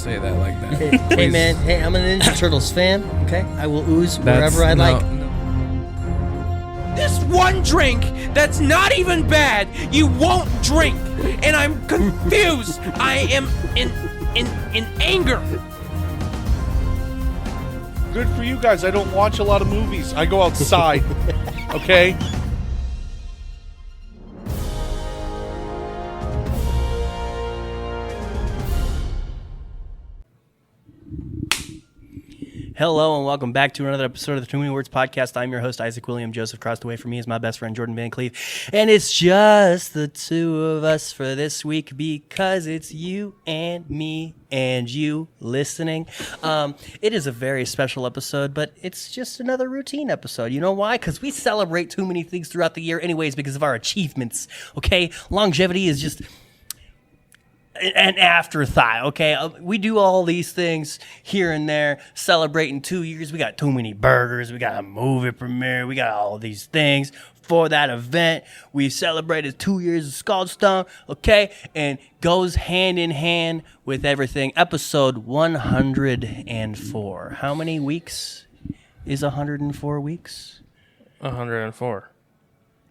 say that like that. Hey, man. Hey, I'm a Ninja Turtles fan. Okay, I will ooze wherever I like. This one drink that's not even bad, you won't drink, and I'm confused. I am in anger. Good for you guys. I don't watch a lot of movies. I go outside. Okay? Hello and welcome back to another episode of the Too Many Words Podcast. I'm your host, Isaac William Joseph. Crossed away from me is my best friend, Jordan Van Cleve. And it's just the two of us for this week because it's you and me and you listening. It is a very special episode, but it's just another routine episode. You know why? Because we celebrate too many things throughout the year anyways because of our achievements, okay? Longevity is just an afterthought, okay? We do all these things here and there, celebrating 2 years. We got too many burgers. We got a movie premiere. We got all these things for that event. We celebrated 2 years of Skullstone, okay? And goes hand in hand with everything. Episode 104. How many weeks is 104 weeks? 104.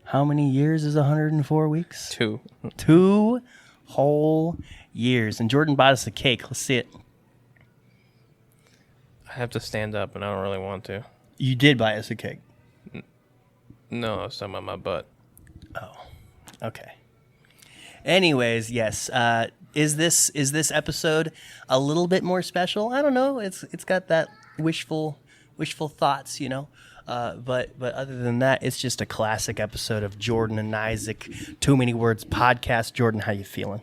How many years is 104 weeks? 2. 2 whole years. And Jordan bought us a cake. Let's see it. I have to stand up, and I don't really want to. You did buy us a cake. No, I was talking about my butt. Oh, okay. Anyways, yes. Is this episode a little bit more special? I don't know. It's got that wishful thoughts, you know. But other than that, it's just a classic episode of Jordan and Isaac Too Many Words Podcast. Jordan, how you feeling?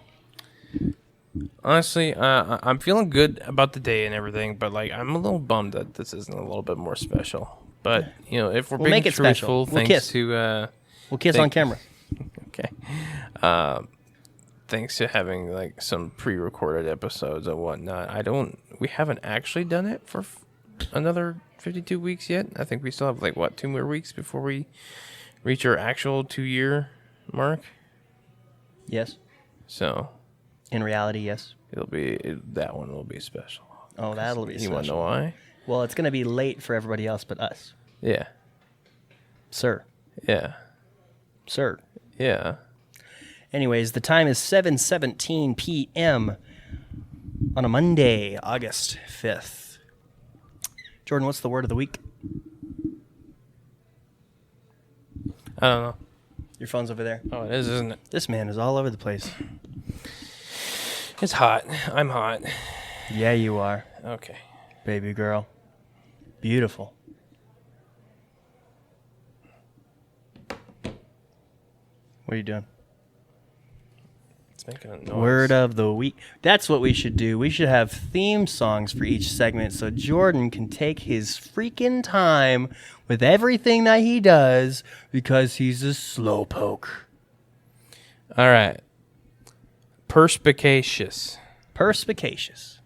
Honestly, I'm feeling good about the day and everything, but like I'm a little bummed that this isn't a little bit more special. But you know, if we're We'll being make it special. truthful, We'll thanks kiss. to We'll kiss on camera. okay, thanks to having like some pre-recorded episodes and whatnot. We haven't actually done it for another 52 weeks yet. I think we still have like 2 more weeks before we reach our actual 2-year mark. Yes. So In reality, yes. that one will be special. Oh, that'll be special. You want to know why? Well, it's going to be late for everybody else but us. Yeah. Sir. Yeah. Sir. Yeah. Anyways, the time is 7:17 p.m. on a Monday, August 5th. Jordan, what's the word of the week? I don't know. Your phone's over there. Oh, it is, isn't it? This man is all over the place. It's hot. I'm hot. Yeah, you are, Okay. baby girl. Beautiful. What are you doing? It's making a noise. Word of the week. That's what we should do. We should have theme songs for each segment so Jordan can take his freaking time with everything that he does because he's a slowpoke. All right. Perspicacious. Perspicacious.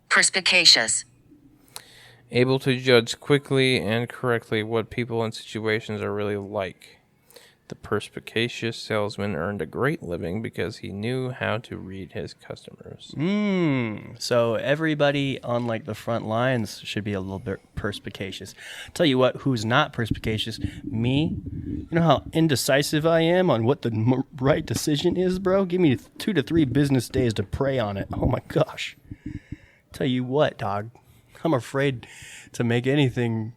Perspicacious. Able to judge quickly and correctly what people and situations are really like. The perspicacious salesman earned a great living because he knew how to read his customers. So everybody on like the front lines should be a little bit perspicacious. Tell you what, who's not perspicacious? Me. You know how indecisive I am on what the right decision is, bro? Give me 2 to 3 business days to pray on it. Oh my gosh. Tell you what, dog. I'm afraid to make anything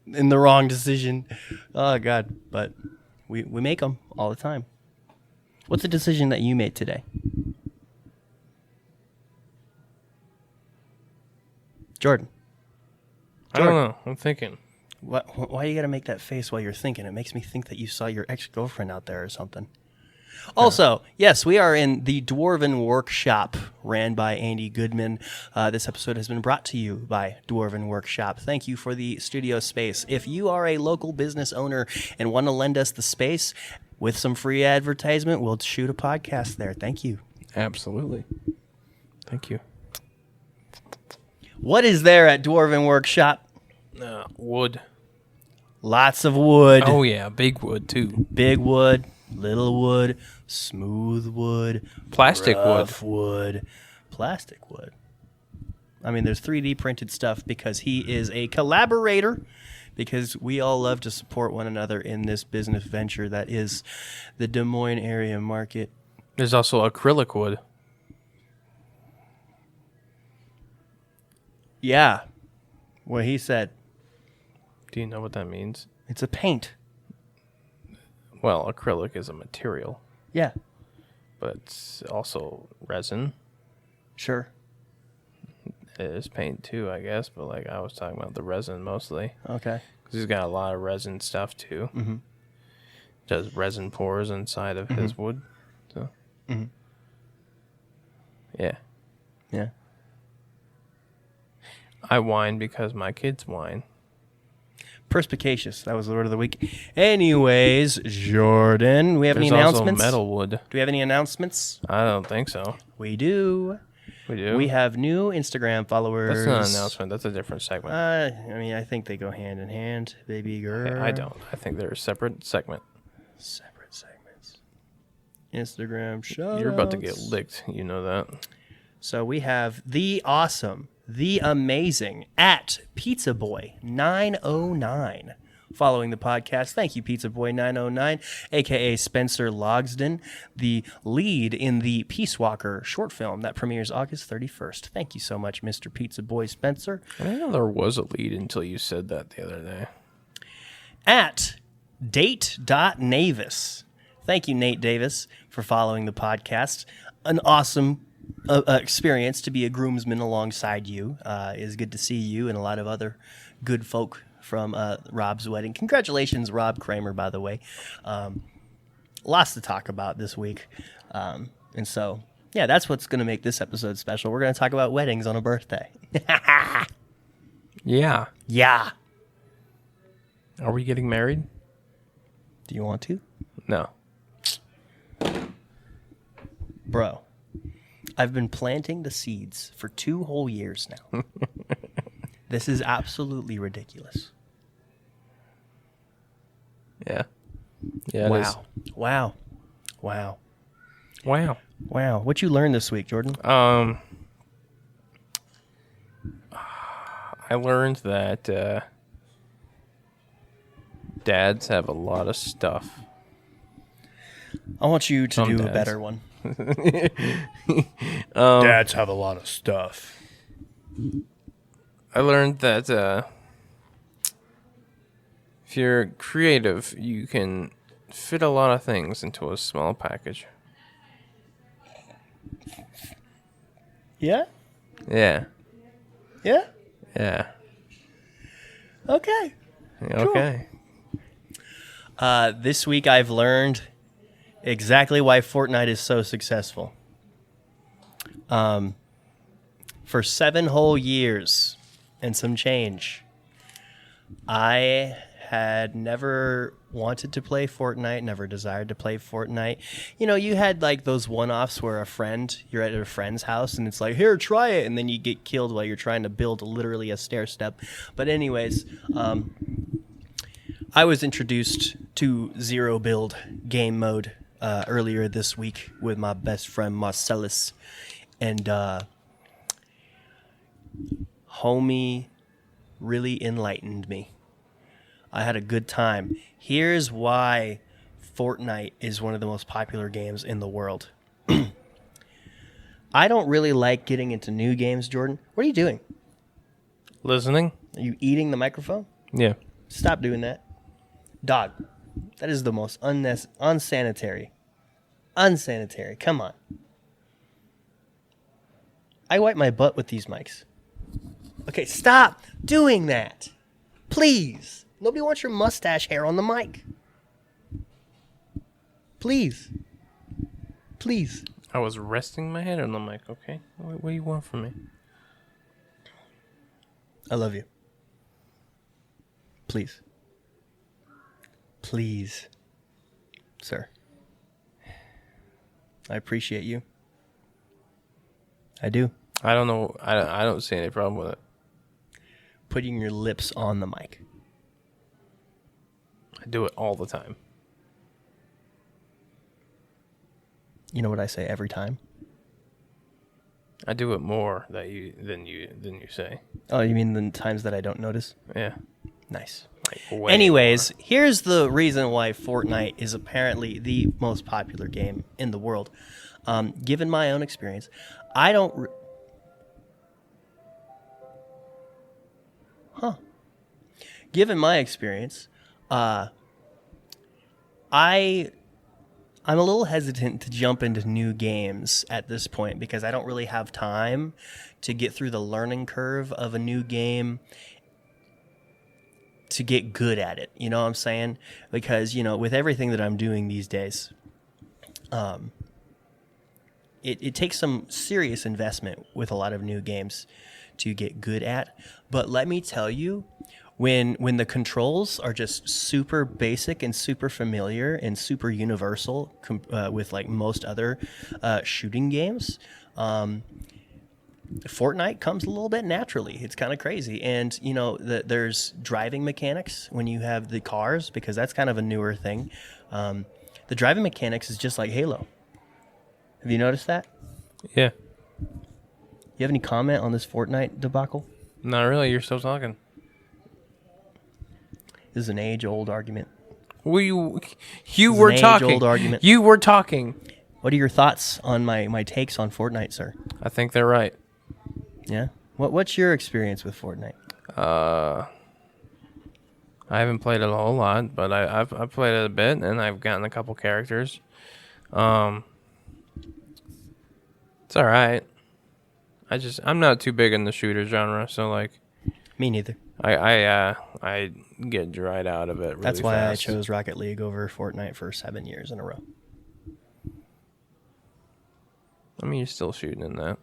in the wrong decision. Oh God, but we make them all the time. What's the decision that you made today? Jordan. I don't know. I'm thinking. Why you gotta make that face while you're thinking? It makes me think that you saw your ex-girlfriend out there or something. Also, yes, we are in the Dwarven Workshop, ran by Andy Goodman. This episode has been brought to you by Dwarven Workshop. Thank you for the studio space. If you are a local business owner and want to lend us the space with some free advertisement, we'll shoot a podcast there. Thank you. Absolutely. Thank you. What is there at Dwarven Workshop? Wood. Lots of wood. Oh, yeah. Big wood, too. Big wood, little wood, smooth wood, Plastic rough wood, plastic wood. I mean, there's 3D printed stuff because he is a collaborator, because we all love to support one another in this business venture that is the Des Moines area market. There's also acrylic wood. Yeah, what he said. Do you know what that means? It's a paint. Well, acrylic is a material, Yeah, but it's also resin. sure. It is paint too, I guess, but like I was talking about the resin mostly. Okay. Because he's got a lot of resin stuff too. Mm-hmm. Does resin pores inside of his wood. So, yeah. Yeah. I whine because my kids whine. Perspicacious. That was the word of the week. Anyways, Jordan, we have any There's also announcements? metal wood. Do we have any announcements? I don't think so. We do. We do. We have new Instagram followers. That's not an announcement. That's a different segment. I mean, I think they go hand in hand, baby girl. I don't. I think they're a separate segment. Separate segments. Instagram show. You're about to get licked. You know that. So we have the awesome, the amazing at Pizza Boy 909 following the podcast. Thank you, Pizza Boy 909, aka Spencer Logsden, the lead in the Peace Walker short film that premieres August 31st. Thank you so much, Mr. Pizza Boy Spencer. I didn't know there was a lead until you said that the other day. At date.navis. Thank you, Nate Davis, for following the podcast. An awesome experience to be a groomsman alongside you. It is good to see you and a lot of other good folk from Rob's wedding. Congratulations, Rob Kramer, by the way. Lots to talk about this week. And so, yeah, that's what's going to make this episode special. We're going to talk about weddings on a birthday. Yeah. Yeah. Are we getting married? Do you want to? No. Bro, I've been planting the seeds for 2 whole years now. This is absolutely ridiculous. Yeah. Yeah. It is. Wow. Wow. Wow. Wow. What you learned this week, Jordan? I learned that dads have a lot of stuff. I want you to Some do a dads. better one. Dads have a lot of stuff. I learned that if you're creative, you can fit a lot of things into a small package. Yeah? Yeah. Yeah? Yeah. Okay. Okay. This week I've learned exactly why Fortnite is so successful. For 7 whole years and some change, I had never wanted to play Fortnite, never desired to play Fortnite. You know, you had like those one-offs where you're at a friend's house and it's like, here, try it. And then you get killed while you're trying to build literally a stair step. But anyways, I was introduced to zero build game mode earlier this week with my best friend Marcellus, and homie really enlightened me. I had a good time. Here's why Fortnite is one of the most popular games in the world. I don't really like getting into new games, Jordan. What are you doing? Listening? Are you eating the microphone? Yeah. Stop doing that. Dog, that is the most unsanitary. Unsanitary. Come on. I wipe my butt with these mics. Okay, stop doing that. Please. Nobody wants your mustache hair on the mic. Please. Please. I was resting my head on the mic, okay? What do you want from me? I love you. Please. Please. Sir. I appreciate you. I do. I don't know. I don't see any problem with it. Putting your lips on the mic. I do it all the time. You know what I say every time? I do it more than you say. Oh, you mean the times that I don't notice? Yeah. Nice. Like, way Anyways, more. here's the reason why Fortnite is apparently the most popular game in the world. Given my own experience, I don't. Given my experience, I'm a little hesitant to jump into new games at this point because I don't really have time to get through the learning curve of a new game to get good at it. You know what I'm saying? Because, with everything that I'm doing these days, it takes some serious investment with a lot of new games to get good at. But let me tell you, when the controls are just super basic and super familiar and super universal with like most other shooting games, Fortnite comes a little bit naturally. It's kind of crazy. And, there's driving mechanics when you have the cars, because that's kind of a newer thing. The driving mechanics is just like Halo. Have you noticed that? Yeah. You have any comment on this Fortnite debacle? Not really. You're still talking. This is an age-old argument. You This is were an talking. age-old argument. You were talking. What are your thoughts on my takes on Fortnite, sir? I think they're right. Yeah? What's your experience with Fortnite? I haven't played it a whole lot, but I've played it a bit, and I've gotten a couple characters. It's all right. I'm not too big in the shooter genre, so like Me neither. I get dried out of it really That's why fast. I chose Rocket League over Fortnite for 7 years in a row. I mean, you're still shooting in that.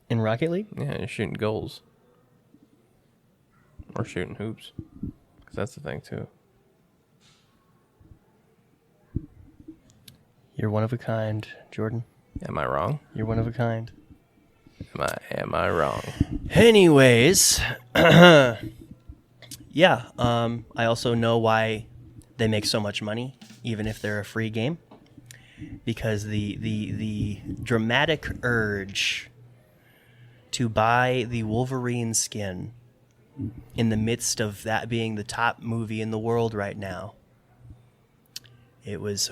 In Rocket League? Yeah, you're shooting goals. Or shooting hoops. 'Cause that's the thing, too. You're one of a kind, Jordan. Am I wrong? You're one of a kind. Am I wrong? Anyways, yeah. I also know why they make so much money, even if they're a free game, because the dramatic urge to buy the Wolverine skin in the midst of that being the top movie in the world right now, it was.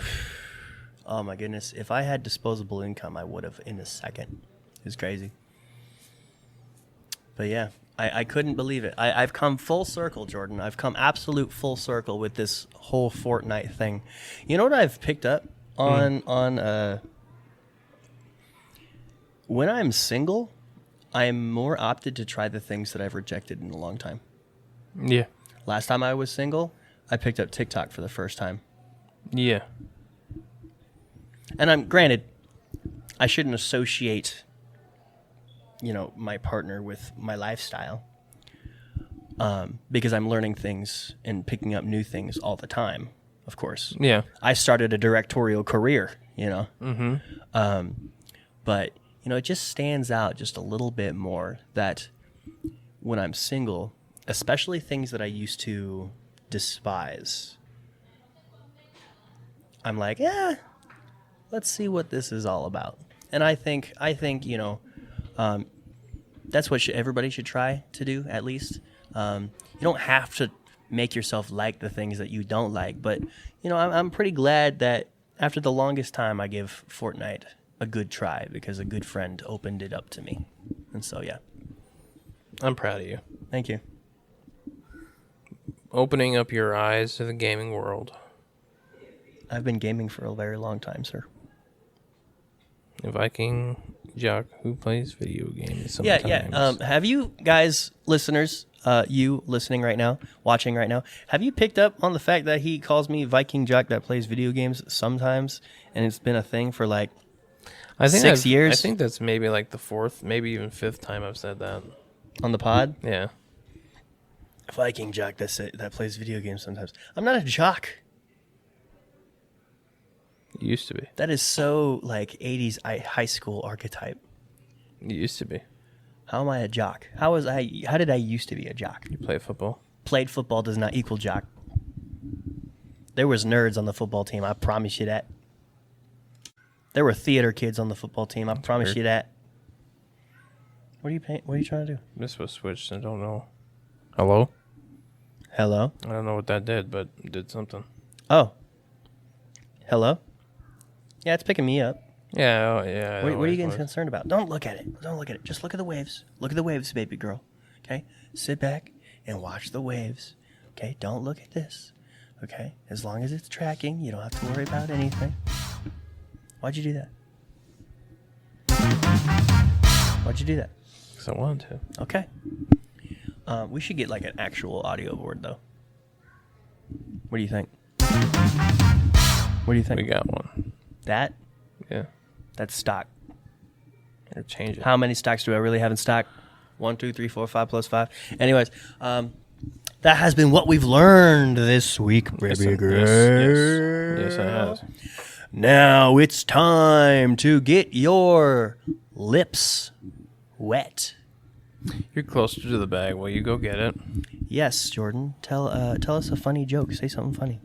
Oh my goodness! If I had disposable income, I would have in a second. It's crazy. But yeah, I couldn't believe it. I've come full circle, Jordan. I've come absolute full circle with this whole Fortnite thing. You know what I've picked up on when I'm single, I'm more opted to try the things that I've rejected in a long time. Yeah. Last time I was single, I picked up TikTok for the first time. Yeah. And I'm granted, I shouldn't associate, my partner with my lifestyle, because I'm learning things and picking up new things all the time. Of course, Yeah. I started a directorial career, Mm-hmm. but it just stands out just a little bit more that when I'm single, especially things that I used to despise, I'm like, yeah. Let's see what this is all about. And I think that's what everybody should try to do, at least. You don't have to make yourself like the things that you don't like, but I'm pretty glad that after the longest time I give Fortnite a good try because a good friend opened it up to me. And so yeah. I'm proud of you. Thank you. Opening up your eyes to the gaming world. I've been gaming for a very long time, sir. A Viking jock who plays video games sometimes. Yeah. Have you guys, listeners, you listening right now, watching right now, have you picked up on the fact that he calls me Viking jock that plays video games sometimes, and it's been a thing for like 6 years? I think that's maybe like the fourth, maybe even fifth time I've said that. On the pod? Yeah. Viking jock that plays video games sometimes. I'm not a jock. You used to be. That is so like 80s high school archetype. You used to be. How am I a jock? How did I used to be a jock? You play football. Played football does not equal jock. There was nerds on the football team, I promise you that. There were theater kids on the football team, I promise you that. What are you trying to do? This was switched. I don't know. Hello? Hello? I don't know what that did, but it did something. Oh. Hello? Yeah, it's picking me up. Yeah, yeah. What are you getting concerned about? Don't look at it. Don't look at it. Just look at the waves. Look at the waves, baby girl. Okay? Sit back and watch the waves. Okay? Don't look at this. Okay? As long as it's tracking, you don't have to worry about anything. Why'd you do that? Why'd you do that? Because I wanted to. Okay. We should get like an actual audio board, though. What do you think? What do you think? We got one. That? Yeah. That's stock. Or change it. How many stocks do I really have in stock? 1, 2, 3, 4, 5 plus 5. Anyways, that has been what we've learned this week, baby Yes, girl. yes, it has. Now it's time to get your lips wet. You're closer to the bag. Well, you go get it. Yes, Jordan. Tell us a funny joke. Say something funny.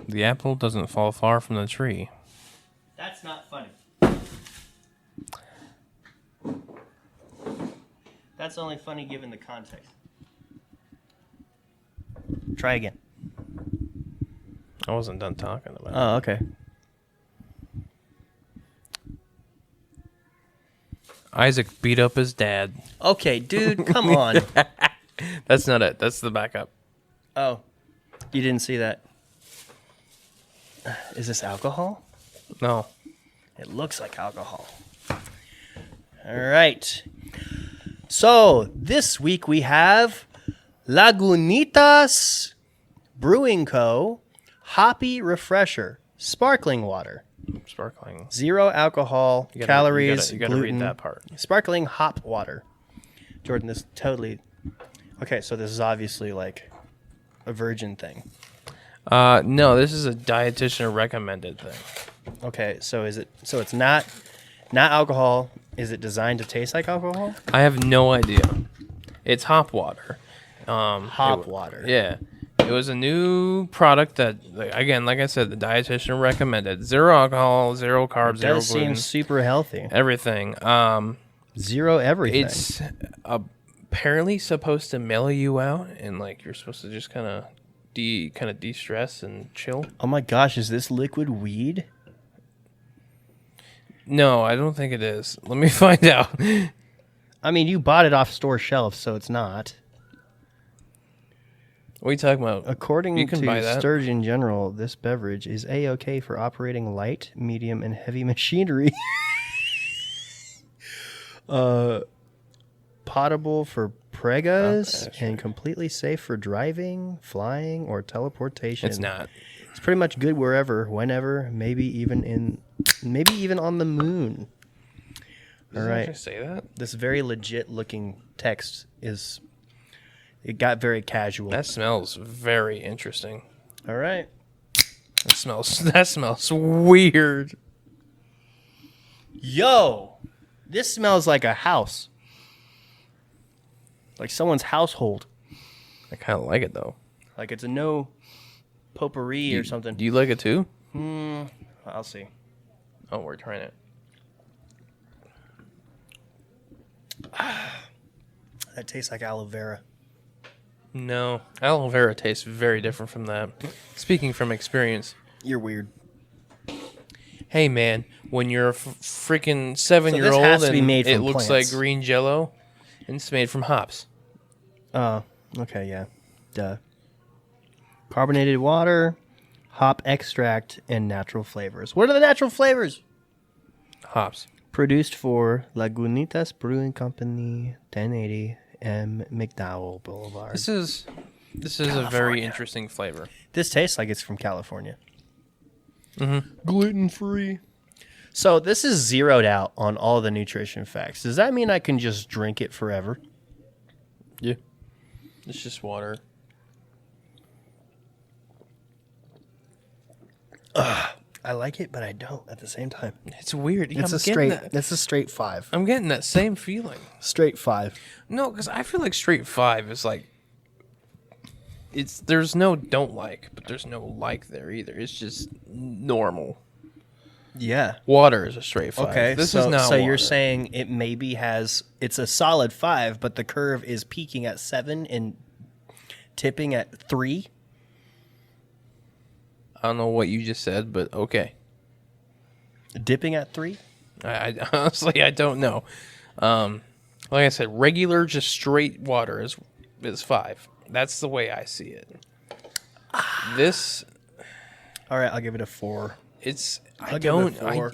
The apple doesn't fall far from the tree. That's not funny. That's only funny given the context. Try again. I wasn't done talking about it. Oh, okay. Isaac beat up his dad. Okay, dude, come on. That's not it. That's the backup. Oh, you didn't see that. Is this alcohol? No. It looks like alcohol. All right. So this week we have Lagunitas Brewing Co. Hoppy Refresher Sparkling Water. Sparkling. 0 alcohol, You gotta- calories, You gotta gluten. read that part. Sparkling hop water. Jordan, this totally... Okay, so this is obviously like a virgin thing. No, this is a dietitian recommended thing. Okay, so is it... So it's not alcohol. Is it designed to taste like alcohol? I have no idea. It's hop water. Hop water. Yeah. It was a new product that, again, like I said, the dietitian recommended. 0 alcohol, 0 carbs, 0 Does gluten, seem super healthy. everything. 0 everything. It's apparently supposed to mellow you out, and like you're supposed to just kind of de-stress and chill. Oh my gosh, is this liquid weed? No, I don't think it is. Let me find out. I mean, you bought it off store shelf, so it's not. What are you talking about? According You can buy to that. Sturgeon General, this beverage is A-OK for operating light, medium, and heavy machinery. Potable for pregas that's and completely safe for driving, flying, or teleportation. It's not. It's pretty much good wherever, whenever, maybe even on the moon. Does All it right. actually say that? This very legit looking text it got very casual. That smells very interesting. All right. That smells weird. Yo, this smells like a house. Like someone's household. I kind of like it though. Like it's a no potpourri or something. Do you like it too? I'll see. Oh, we're trying it. That tastes like aloe vera. No, aloe vera tastes very different from that. Speaking from experience. You're weird. Hey man, when you're a freaking So 7-year-old this has to and be made it from looks plants. like green jello, and it's made from hops. Oh, okay, yeah. Duh. Carbonated water, hop extract, and natural flavors. What are the natural flavors? Hops. Produced for Lagunitas Brewing Company, 1080 M. McDowell Boulevard. This is a very interesting flavor. This tastes like it's from California. Mm-hmm. Gluten-free. So this is zeroed out on all the nutrition facts. Does that mean I can just drink it forever? Yeah. It's just water. I like it, but I don't at the same time. It's weird. Yeah, It's a straight 5. I'm getting that same feeling. Straight 5. No, because I feel like straight 5 is like there's no don't like, but there's no like there either. It's just normal. Yeah. Water is a straight 5. Okay. This so, is not So water. you're saying it maybe it's a solid 5, but the curve is peaking at 7 and tipping at 3. I don't know what you just said, but okay. Dipping at 3. I honestly, I don't know. Like I said, regular, just straight water is 5. That's the way I see it. This, All right, I'll give it a 4. it's I'll give it a 4.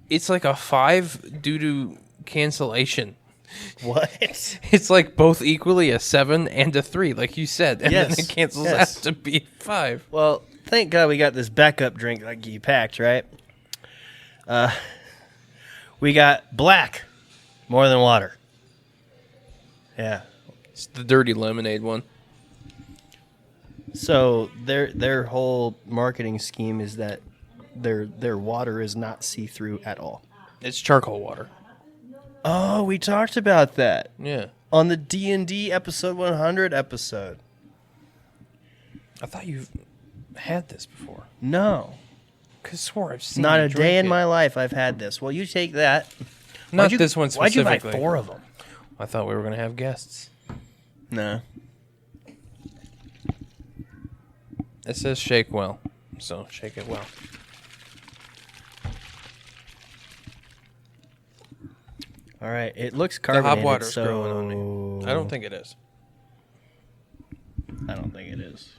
it's like a 5 due to cancellation. What? It's like both equally a 7 and a 3, like you said, and Yes, then it cancels yes. out to be 5. Well, thank God we got this backup drink like you packed, right? We got black, more than water. Yeah. It's the dirty lemonade one. So their whole marketing scheme is that their water is not see-through at all. It's charcoal water. Oh, we talked about that Yeah. on the D&D episode 100 episode. I thought you've had this before. No. Could swore I've seen Not you a drink day in it. my life I've had this. Well, you take that. Not this one Why'd you buy specifically. 4 of them? I thought we were going to have guests. No. It says shake well, so shake it well. All right. It looks The carbonated. hot water's so growing on me. I don't think it is. I don't think it is.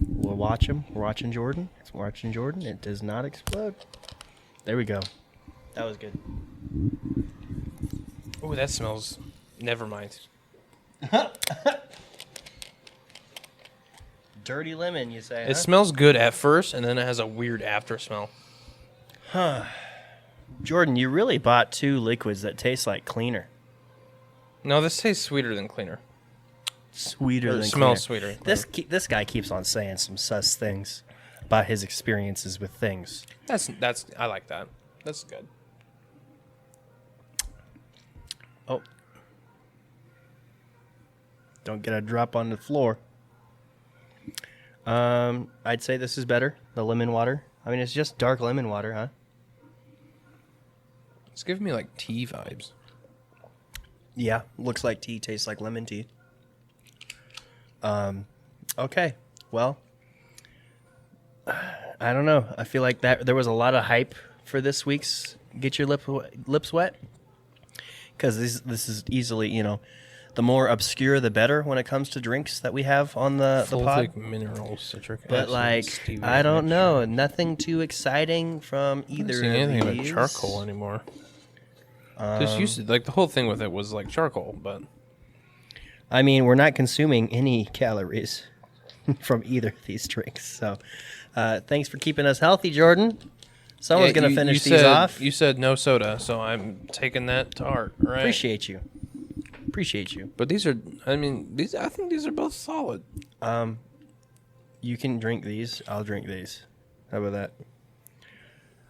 We'll watch him. We're watching Jordan. It's watching Jordan. It does not explode. There we go. That was good. Oh, that smells. Never mind. Dirty lemon, you say? It smells good at first, and then it has a weird after smell. Jordan, you really bought 2 liquids that taste like cleaner. No, this tastes sweeter than cleaner. Sweeter Or than smells cleaner. sweeter. This guy keeps on saying some sus things about his experiences with things. That's. I like that. That's good. Oh. Don't get a drop on the floor. I'd say this is better. The lemon water. I mean, it's just dark lemon water, huh? It's giving me like tea vibes. Yeah, looks like tea, tastes like lemon tea. Okay, well, I don't know. I feel like that there was a lot of hype for this week's Get Your Lips Wet, because this is easily, the more obscure the better when it comes to drinks that we have on the pod. Fulvic minerals, citric But acid, like, stevia I don't mixture. know, nothing too exciting from I don't either see of anything like these. charcoal anymore. Just used to, like the whole thing with it was like charcoal, but I mean, we're not consuming any calories from either of these drinks. So, thanks for keeping us healthy, Jordan. Someone's Yeah, going to you finish said, these off. You said no soda, so I'm taking that to heart. Right? Appreciate you. But these are, I think these are both solid. You can drink these. I'll drink these. How about that?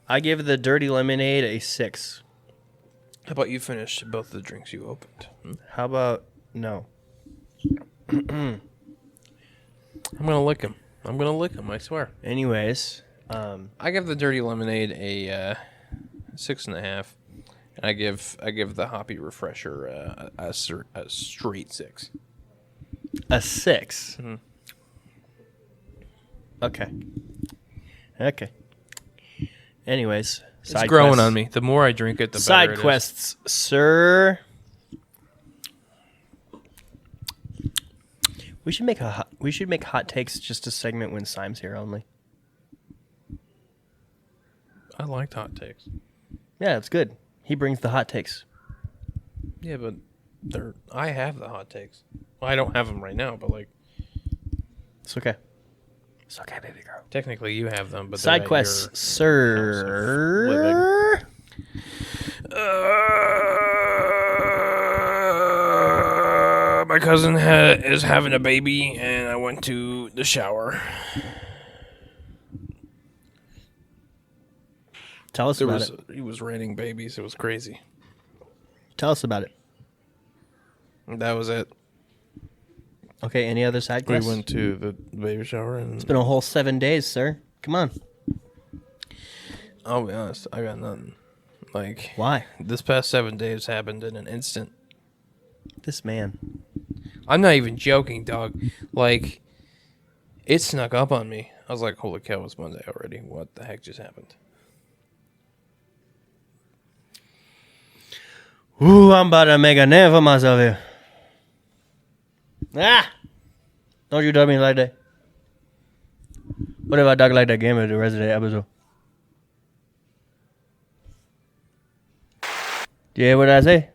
I give the Dirty Lemonade a 6. How about you finish both the drinks you opened? How about no? I'm gonna lick them. I swear. Anyways, I give the dirty lemonade a 6.5, and I give the hoppy refresher a straight 6. a 6. Mm-hmm. Okay. Anyways, It's growing on me. The more I drink it, the better Side it is. quests, sir. We should make hot takes just a segment when Sime's here only. I liked hot takes. Yeah, it's good. He brings the hot takes. Yeah, but I have the hot takes. Well, I don't have them right now, but like It's okay. It's okay, baby girl. technically you have them. But Side they're at quests, your sir. My cousin is having a baby, and I went to the shower. Tell us about it. He was raining babies. It was crazy. Tell us about it. That was it. Okay, any other side We quests? went to the baby shower, and It's been a whole 7 days, sir. Come on. I'll be honest, I got nothing. Like, Why? this past 7 days happened in an instant. This man. I'm not even joking, dog. Like, it snuck up on me. I was like, holy cow, it's Monday already. What the heck just happened? Ooh, I'm about to make a name for myself here. Ah! Don't you tell me like that. What if I talk like that game at the rest of the episode? You hear what I say?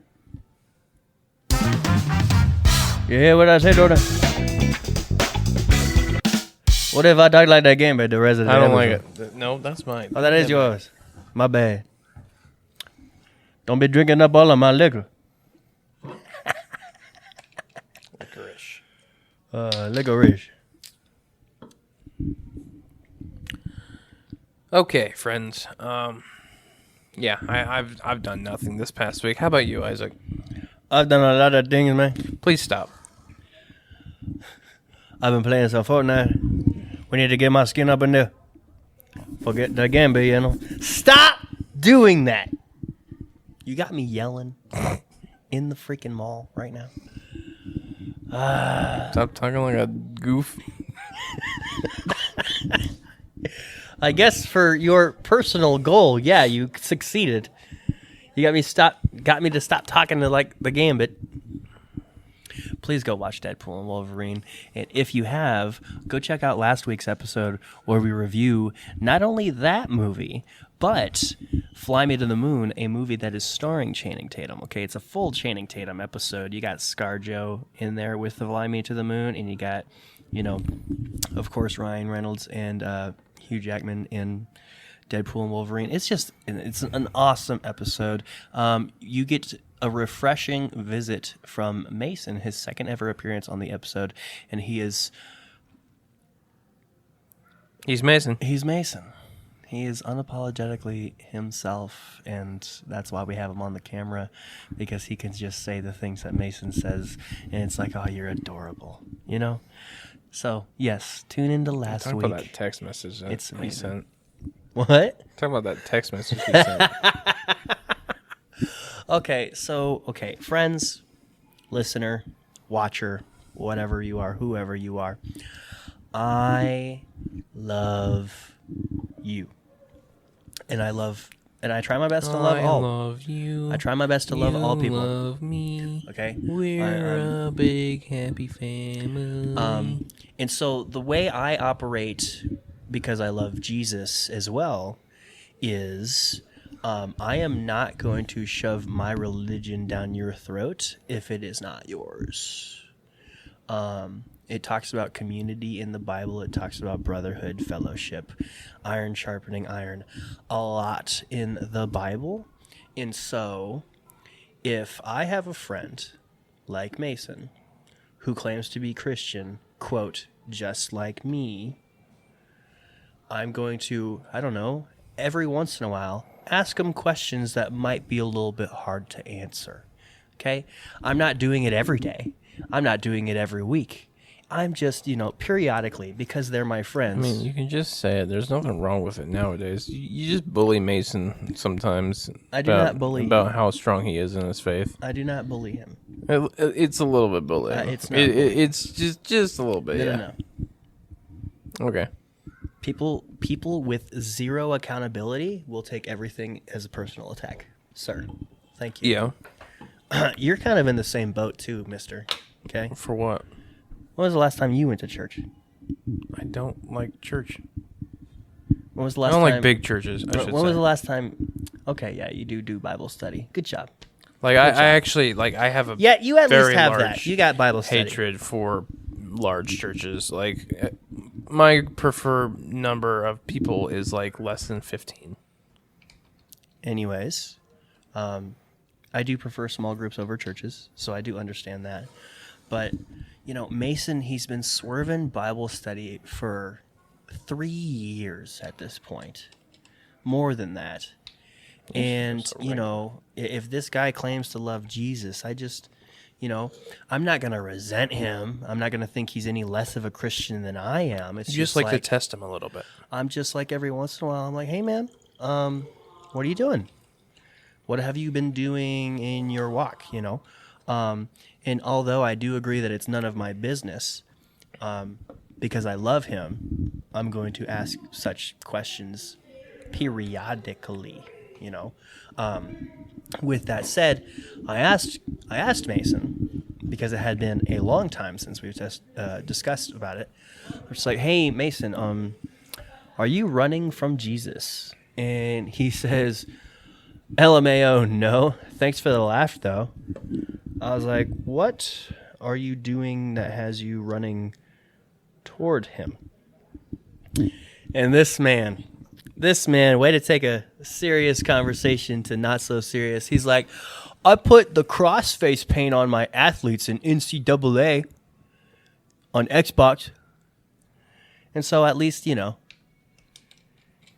You hear what I say, daughter? What if I talk like that game at the rest of the I episode? don't like it. No, that's mine. Oh, that is yours. My bad. Don't be drinking up all of my liquor. Licorice. Licorice. Okay, friends. Yeah, I've done nothing this past week. How about you, Isaac? I've done a lot of things, man. Please stop. I've been playing some Fortnite. We need to get my skin up in there. Forget the Gambit, you know. Stop doing that. You got me yelling in the freaking mall right now. Stop talking like a goof. I guess for your personal goal, yeah, you succeeded. You got me to stop talking to like the Gambit. Please go watch Deadpool and Wolverine. And if you have, go check out last week's episode where we review not only that movie, but Fly Me to the Moon, a movie that is starring Channing Tatum. Okay, it's a full Channing Tatum episode. You got ScarJo in there with the Fly Me to the Moon, and you got, of course, Ryan Reynolds and Hugh Jackman in Deadpool and Wolverine. It's an awesome episode. You get a refreshing visit from Mason, his second ever appearance on the episode, and he's Mason. He's Mason. He is unapologetically himself, and that's why we have him on the camera, because he can just say the things that Mason says, and it's like, oh, you're adorable, So, yes, tune into last Talk week. about that text message that It's he amazing. sent. What? Talk about that text message he sent. Okay, friends, listener, watcher, whatever you are, whoever you are, I love you. And I try my best to love all. I love you. I try my best to love all people. Love me. Okay? We're a big happy family. And so the way I operate, because I love Jesus as well, is I am not going to shove my religion down your throat if it is not yours. It talks about community in the Bible. It talks about brotherhood, fellowship, iron sharpening iron, a lot in the Bible. And so if I have a friend like Mason who claims to be Christian, quote, just like me, I'm going to, every once in a while, ask them questions that might be a little bit hard to answer. Okay? I'm not doing it every day. I'm not doing it every week. I'm just, periodically, because they're my friends. I mean, you can just say it. There's nothing wrong with it nowadays. You just bully Mason sometimes. I do not bully about him. how strong he is in his faith. I do not bully him. It's a little bit bullying. It's not. It's just a little bit. No. Okay. People with zero accountability will take everything as a personal attack. Sir, thank you. Yeah. You're kind of in the same boat too, mister. Okay? For what? When was the last time you went to church? I don't like church. When was the I last don't time? like big churches. When was the last time? Okay, yeah, you do Bible study. Good job. Like I actually I have a Yeah, you at very least have large that. You got Bible study. hatred for large churches. Like my preferred number of people is like less than 15. Anyways, I do prefer small groups over churches, so I do understand that. But, Mason, he's been swerving Bible study for 3 years at this point. More than that. And, if this guy claims to love Jesus, I just, I'm not going to resent him. I'm not going to think he's any less of a Christian than I am. It's You just like to test him a little bit. I'm just like every once in a while, I'm like, hey, man, what are you doing? What have you been doing in your walk, And although I do agree that it's none of my business, because I love him, I'm going to ask such questions periodically, With that said, I asked Mason, because it had been a long time since we've discussed about it. I'm just like, hey, Mason, are you running from Jesus? And he says, LMAO, no. Thanks for the laugh, though. I was like, what are you doing that has you running toward him? And this man, way to take a serious conversation to not so serious. He's like, I put the cross face paint on my athletes in NCAA on Xbox. And so at least,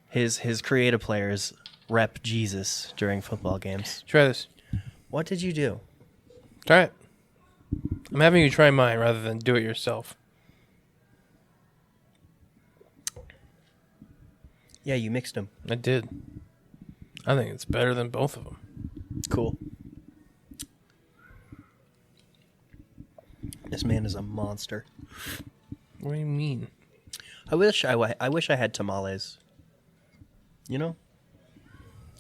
his creative players rep Jesus during football games. Try this. What did you do? Try it. I'm having you try mine rather than do it yourself. Yeah, you mixed them. I did. I think it's better than both of them. Cool. This man is a monster. What do you mean? I wish I had tamales. You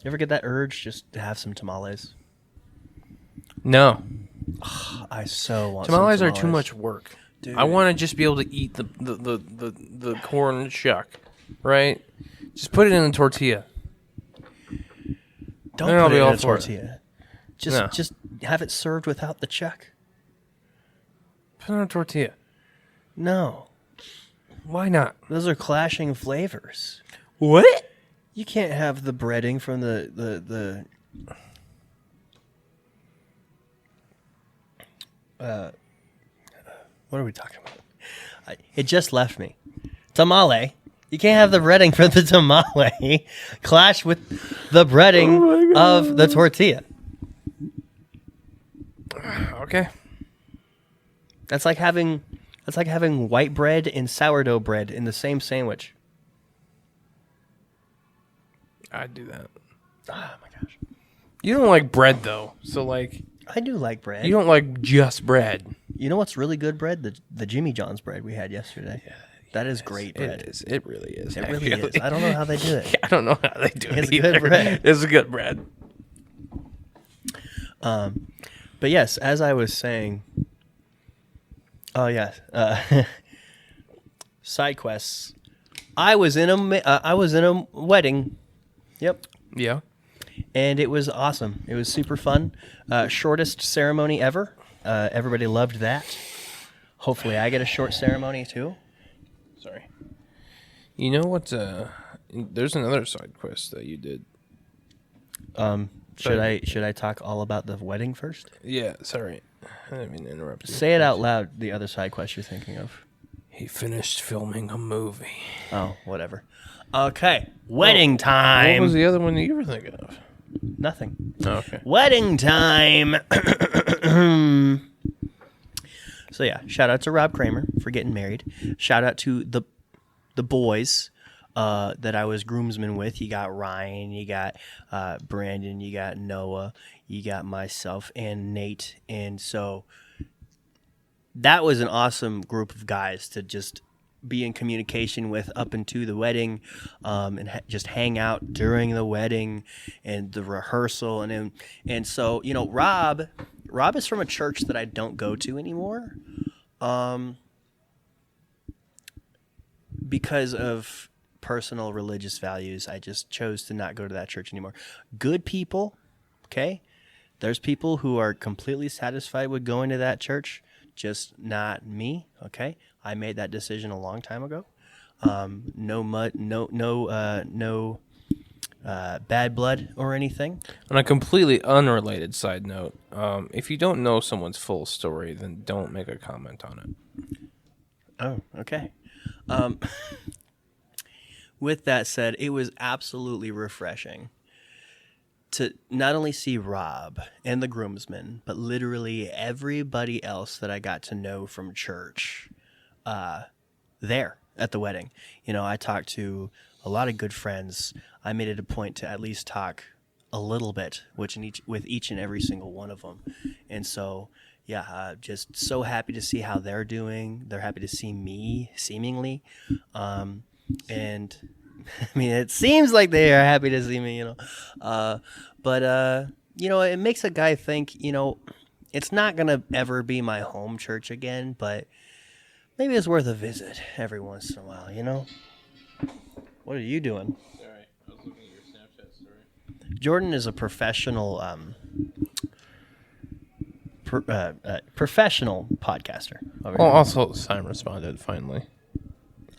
ever get that urge just to have some tamales? No. I so want Tamales some are too much work. Dude. I want to just be able to eat the corn shuck, right? Just put it in a tortilla. Don't Then I'll put be it all in a for it. tortilla. No. Just have it served without the chuck. Put it on a tortilla. No. Why not? Those are clashing flavors. What? You can't have the breading from the what are we talking about? It just left me. Tamale. You can't have the breading from the tamale clash with the breading of the tortilla. Okay. That's like having white bread and sourdough bread in the same sandwich. I'd do that. Oh my gosh. You don't like bread though, so like I do like bread. you don't like just bread. You know what's really good bread? The Jimmy John's bread we had yesterday. Yeah, that is great bread. It is. It really is. It really is. I don't know how they do it. I don't know how they do It's it either. good bread. It's good bread. But yes, as I was saying, oh yes, side quests. I was in a wedding. Yep. Yeah. And it was awesome. It was super fun. Shortest ceremony ever. Everybody loved that. Hopefully I get a short ceremony too. Sorry. You know what? There's another side quest that you did. Should I talk all about the wedding first? Yeah. Sorry. I didn't mean to interrupt you. Say it out loud, the other side quest you're thinking of. He finished filming a movie. Oh, whatever. Okay. Wedding time. What was the other one that you were thinking of? Nothing. Oh, okay. Wedding time. So yeah, shout out to Rob Kramer for getting married. Shout out to the boys that I was groomsman with. You got Ryan, you got Brandon, you got Noah, you got myself and Nate. And so that was an awesome group of guys to just be in communication with up into the wedding, and just hang out during the wedding and the rehearsal. And so, Rob is from a church that I don't go to anymore, because of personal religious values. I just chose to not go to that church anymore. Good people, okay? There's people who are completely satisfied with going to that church, just not me, okay? I made that decision a long time ago. No bad blood or anything. On a completely unrelated side note, if you don't know someone's full story, then don't make a comment on it. Oh, okay. With that said, it was absolutely refreshing to not only see Rob and the groomsmen, but literally everybody else that I got to know from church there at the wedding. You know, I talked to a lot of good friends. I made it a point to at least talk a little bit with each and every single one of them. And so, yeah, just so happy to see how they're doing. They're happy to see me, seemingly. And I mean, it seems like they are happy to see me, you know. But you know, it makes a guy think, you know, it's not going to ever be my home church again, but maybe it's worth a visit every once in a while, you know? What are you doing? Sorry, I was looking at your Snapchat story. Jordan is a professional professional podcaster. Over Well, here. also, Simon responded finally.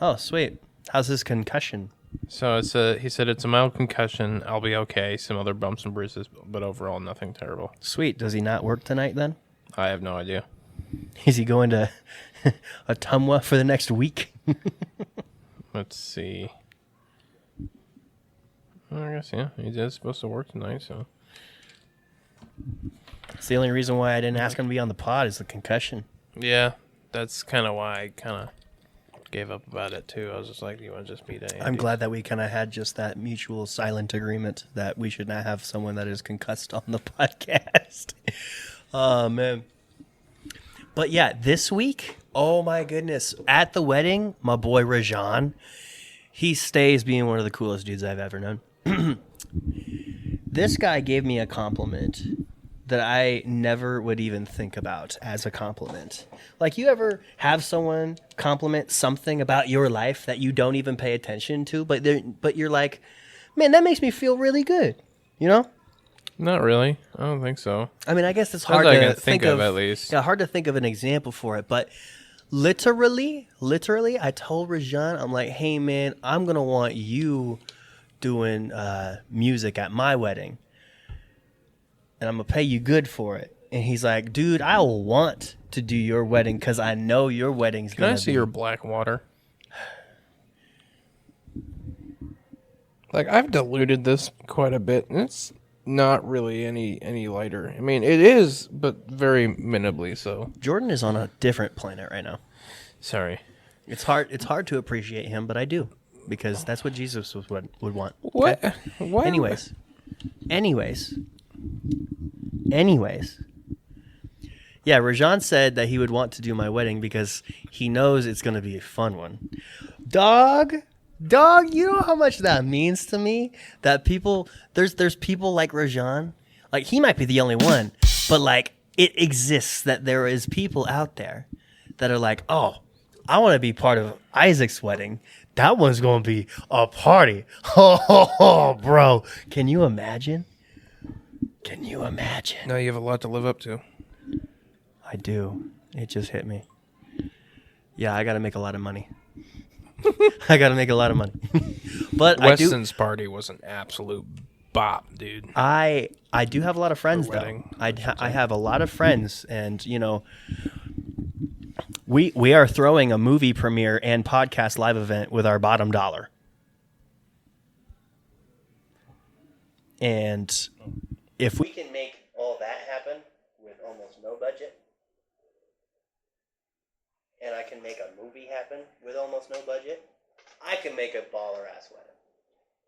Oh, sweet. How's his concussion? So he said it's a mild concussion. I'll be okay. Some other bumps and bruises, but overall nothing terrible. Sweet. Does he not work tonight then? I have no idea. Is he going to Atumwa for the next week? Let's see. I guess, yeah, he is supposed to work tonight, so. It's the only reason why I didn't ask him to be on the pod is the concussion. Yeah, that's kind of why I kind of gave up about it, too. I was just like, you want to just meet Andy? I'm glad that we kind of had just that mutual silent agreement that we should not have someone that is concussed on the podcast. Oh, man. But yeah, this week, oh my goodness, at the wedding, my boy Rajan, he stays being one of the coolest dudes I've ever known. This guy gave me a compliment that I never would even think about as a compliment. Like, you ever have someone compliment something about your life that you don't even pay attention to, but you're like, man, that makes me feel really good, you know? Not really. I don't think so. I mean, I guess it's Not hard that I to can think of, at least. Yeah, hard to think of an example for it, but literally, I told Rajan, I'm like, hey man, I'm gonna want you doing music at my wedding, and I'm gonna pay you good for it. And he's like, dude, I will want to do your wedding because I know your wedding's Can gonna I see be. your black water? Like, I've diluted this quite a bit, and it's not really any lighter. I mean, it is, but very minimally so. Jordan is on a different planet right now. Sorry. It's hard to appreciate him, but I do, because that's what Jesus would want. What? Okay? What? Anyways. Yeah, Rajan said that he would want to do my wedding because he knows it's going to be a fun one. Dog, you know how much that means to me? That people, there's people like Rajan. Like, he might be the only one, but like, it exists that there is people out there that are like, oh, I want to be part of Isaac's wedding. That one's going to be a party. Oh, bro. Can you imagine? Now you have a lot to live up to. I do. It just hit me. Yeah, I got to make a lot of money. But Weston's party was an absolute bop, dude. I do have a lot of friends, For though. wedding, I have a lot of friends, and, you know, we are throwing a movie premiere and podcast live event with our bottom dollar. And if we can make all that happen with almost no budget, and I can make a movie happen with almost no budget, I can make a baller ass wedding.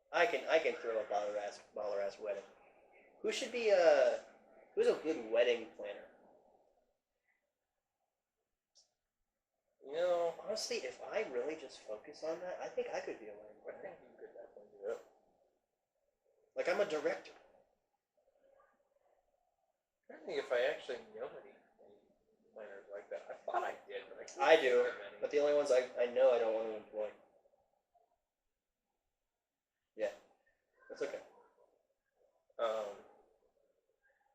I can throw a baller ass wedding. Who's a good wedding planner? You know, honestly, if I really just focus on that, I think I could be a wedding planner. I think you could definitely do it. Like, I'm a director. I don't think if I actually know any planners like that. I thought I did, but I do, but the only ones I know I don't want to employ. Yeah, that's okay.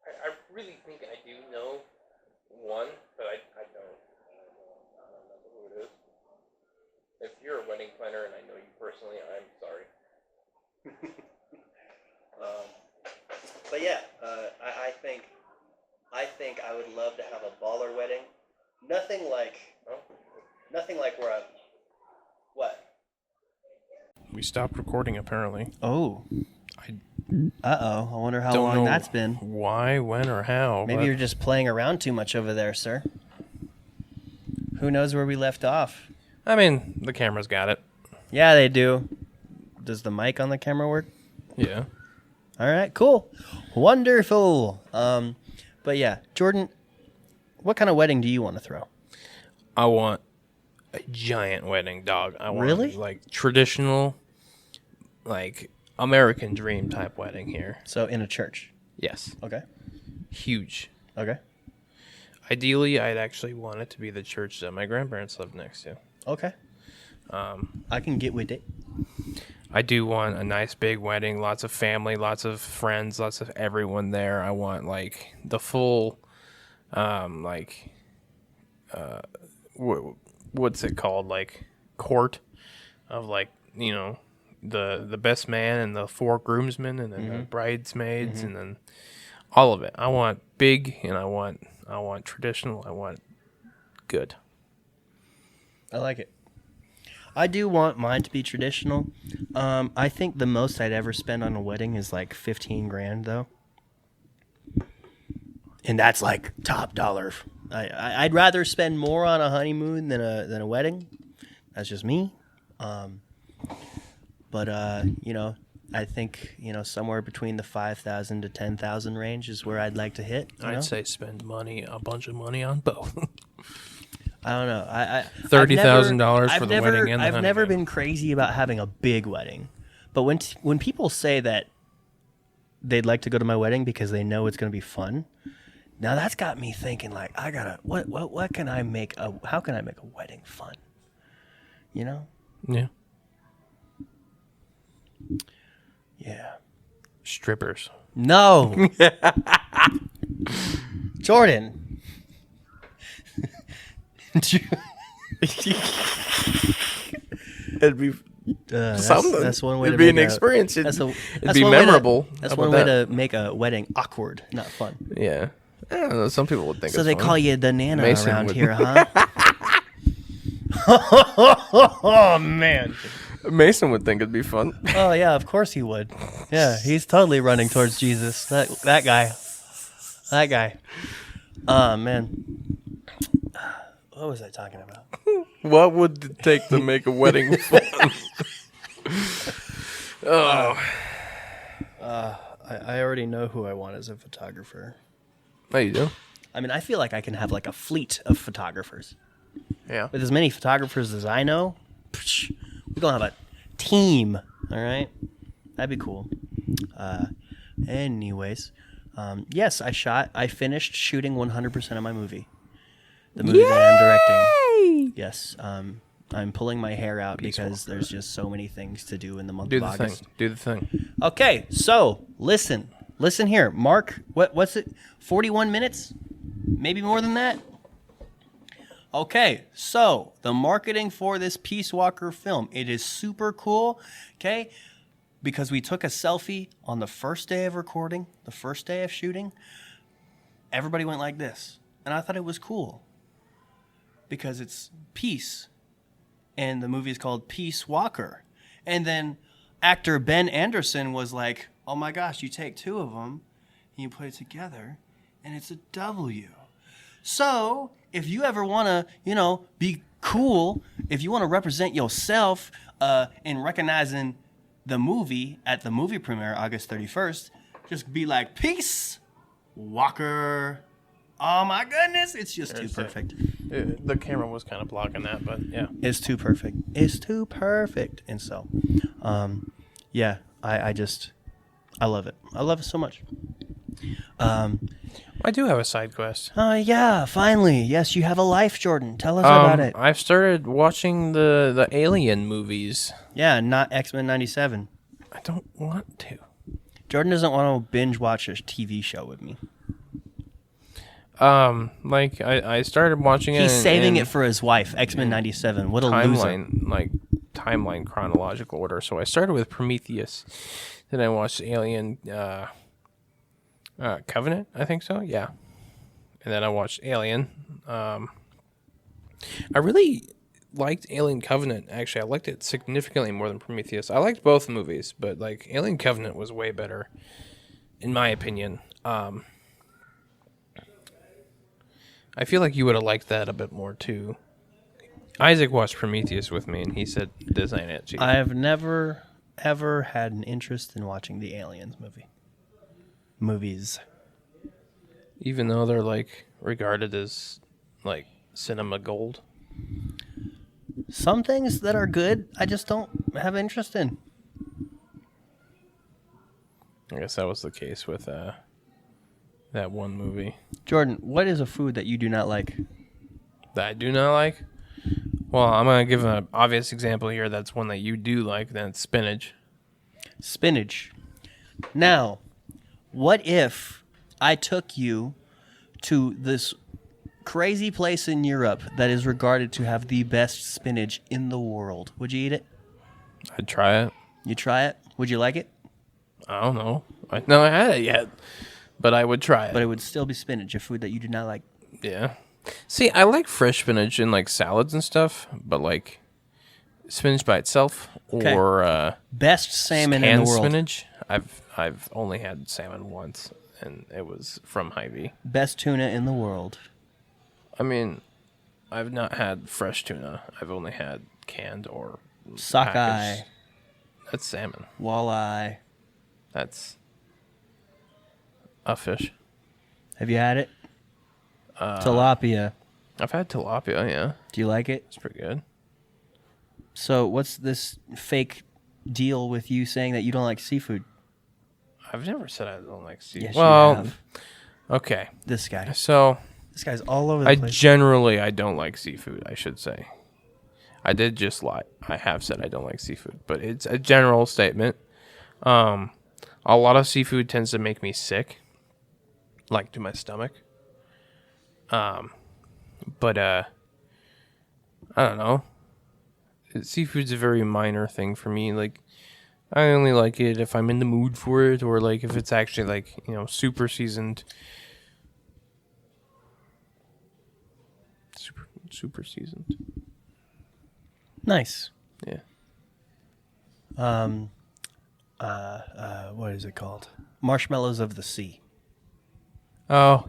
I really think I do know one, but I don't know who it is. If you're a wedding planner and I know you personally, I'm sorry. But yeah, I think I would love to have a baller wedding. Nothing like where I. What? We stopped recording apparently. Oh. Uh-oh. I wonder how Don't long know that's been. why, when, or how. Maybe but you're just playing around too much over there, sir. Who knows where we left off? I mean, the camera's got it. Yeah, they do. Does the mic on the camera work? Yeah. All right, cool. Wonderful. But yeah, Jordan, what kind of wedding do you want to throw? I want a giant wedding, dog. I want Really? like traditional, like American dream type wedding here. So in a church. Yes. Okay. Huge. Okay. Ideally, I'd actually want it to be the church that my grandparents lived next to. Okay. I can get with it. I do want a nice big wedding, lots of family, lots of friends, lots of everyone there. I want like the full, what's it called? Like court of like, the best man and the 4 groomsmen and then the bridesmaids and then all of it. I want big and I want traditional. I want good. I like it. I do want mine to be traditional. I think the most I'd ever spend on a wedding is like 15 grand though. And that's like top dollar. I'd rather spend more on a honeymoon than a wedding. That's just me. But I think, somewhere between the 5,000 to 10,000 range is where I'd like to hit. I'd say spend a bunch of money on both. I don't know. $30,000 for the wedding and the I've never honeymoon. been crazy about having a big wedding, but when people say that they'd like to go to my wedding because they know it's going to be fun, now that's got me thinking like I gotta what can I make how can I make a wedding fun? Yeah. Yeah. Strippers. No. Jordan. It'd be something. That's one way It'd to be make an experience. It'd be one way to- memorable. That's How one about way that? to make a wedding awkward, not fun. Yeah. I don't know. Some people would think So it's they fun. call you the Nana Mason around would. here, huh? Oh man. Mason would think it'd be fun. Oh yeah, of course he would. Yeah, he's totally running towards Jesus. That guy. That guy. Oh man. What was I talking about? What would it take to make a wedding fun? I already know who I want as a photographer. Oh, you do? I mean, I feel like I can have like a fleet of photographers. Yeah. With as many photographers as I know, we're going to have a team, all right? That'd be cool. Anyways, yes, I finished shooting 100% of my movie. The movie that I'm directing. Yes, I'm pulling my hair out because there's just so many things to do in the month Do of the August. thing. Do the thing. Okay, so listen here, Mark. What's it? 41 minutes? Maybe more than that. Okay, so the marketing for this Peace Walker film, it is super cool. Okay, because we took a selfie on the first day of recording, the first day of shooting. Everybody went like this, and I thought it was cool because it's peace, and the movie is called Peace Walker, and then actor Ben Anderson was like, oh my gosh, you take 2 of them and you put it together and it's a W. So if you ever want to, be cool, if you want to represent yourself in recognizing the movie at the movie premiere August 31st, just be like, Peace Walker. Oh my goodness, it's just too perfect. The camera was kind of blocking that, but yeah. It's too perfect. It's too perfect. And so, yeah, I love it. I love it so much. I do have a side quest. Yeah, finally. Yes, you have a life, Jordan. Tell us about it. I've started watching the Alien movies. Yeah, not X-Men 97. I don't want to. Jordan doesn't want to binge watch a TV show with me. I started watching it. He's saving in it for his wife, X-Men 97. What a loser. Timeline chronological order. So I started with Prometheus, then I watched Alien Covenant, I think so, yeah, and then I watched Alien. I really liked Alien Covenant. Actually, I liked it significantly more than Prometheus. I liked both movies, but like Alien Covenant was way better, in my opinion. I feel like you would have liked that a bit more too. Isaac watched Prometheus with me, and he said, "This ain't it, Chief." I have never ever had an interest in watching the Aliens movies. Even though they're like regarded as like cinema gold. Some things that are good, I just don't have interest in. I guess that was the case with that one movie Jordan, what is a food that you do not like? that I do not like. Well, I'm gonna give an obvious example here. That's one that you do like. Then it's spinach. Spinach. Now, what if I took you to this crazy place in Europe that is regarded to have the best spinach in the world? Would you eat it? I'd try it. You try it? Would you like it? I don't know. I had it yet, but I would try it. But it would still be spinach, a food that you do not like. Yeah. See, I like fresh spinach in like salads and stuff, but like spinach by itself Okay. or Best salmon in canned the world. spinach. I've only had salmon once, and it was from Hy-Vee. Best tuna in the world. I mean, I've not had fresh tuna. I've only had canned or Sockeye, packaged. That's salmon. walleye. That's a fish. Have you had it? Tilapia. I've had tilapia. Yeah, Do you like it? it's pretty good. So what's this fake deal with you saying that you don't like seafood? I've never said I don't like seafood. Yes, well, you have. okay. This guy. So This guy's all over the I place. generally don't like seafood. I should say. I did just lie. I have said I don't like seafood, but it's a general statement. A lot of seafood tends to make me sick, like to my stomach. But I don't know. Seafood's a very minor thing for me. Like, I only like it if I'm in the mood for it, or like if it's actually like, you know, super seasoned. Super seasoned. Nice. Yeah. What is it called? Marshmallows of the sea. Oh,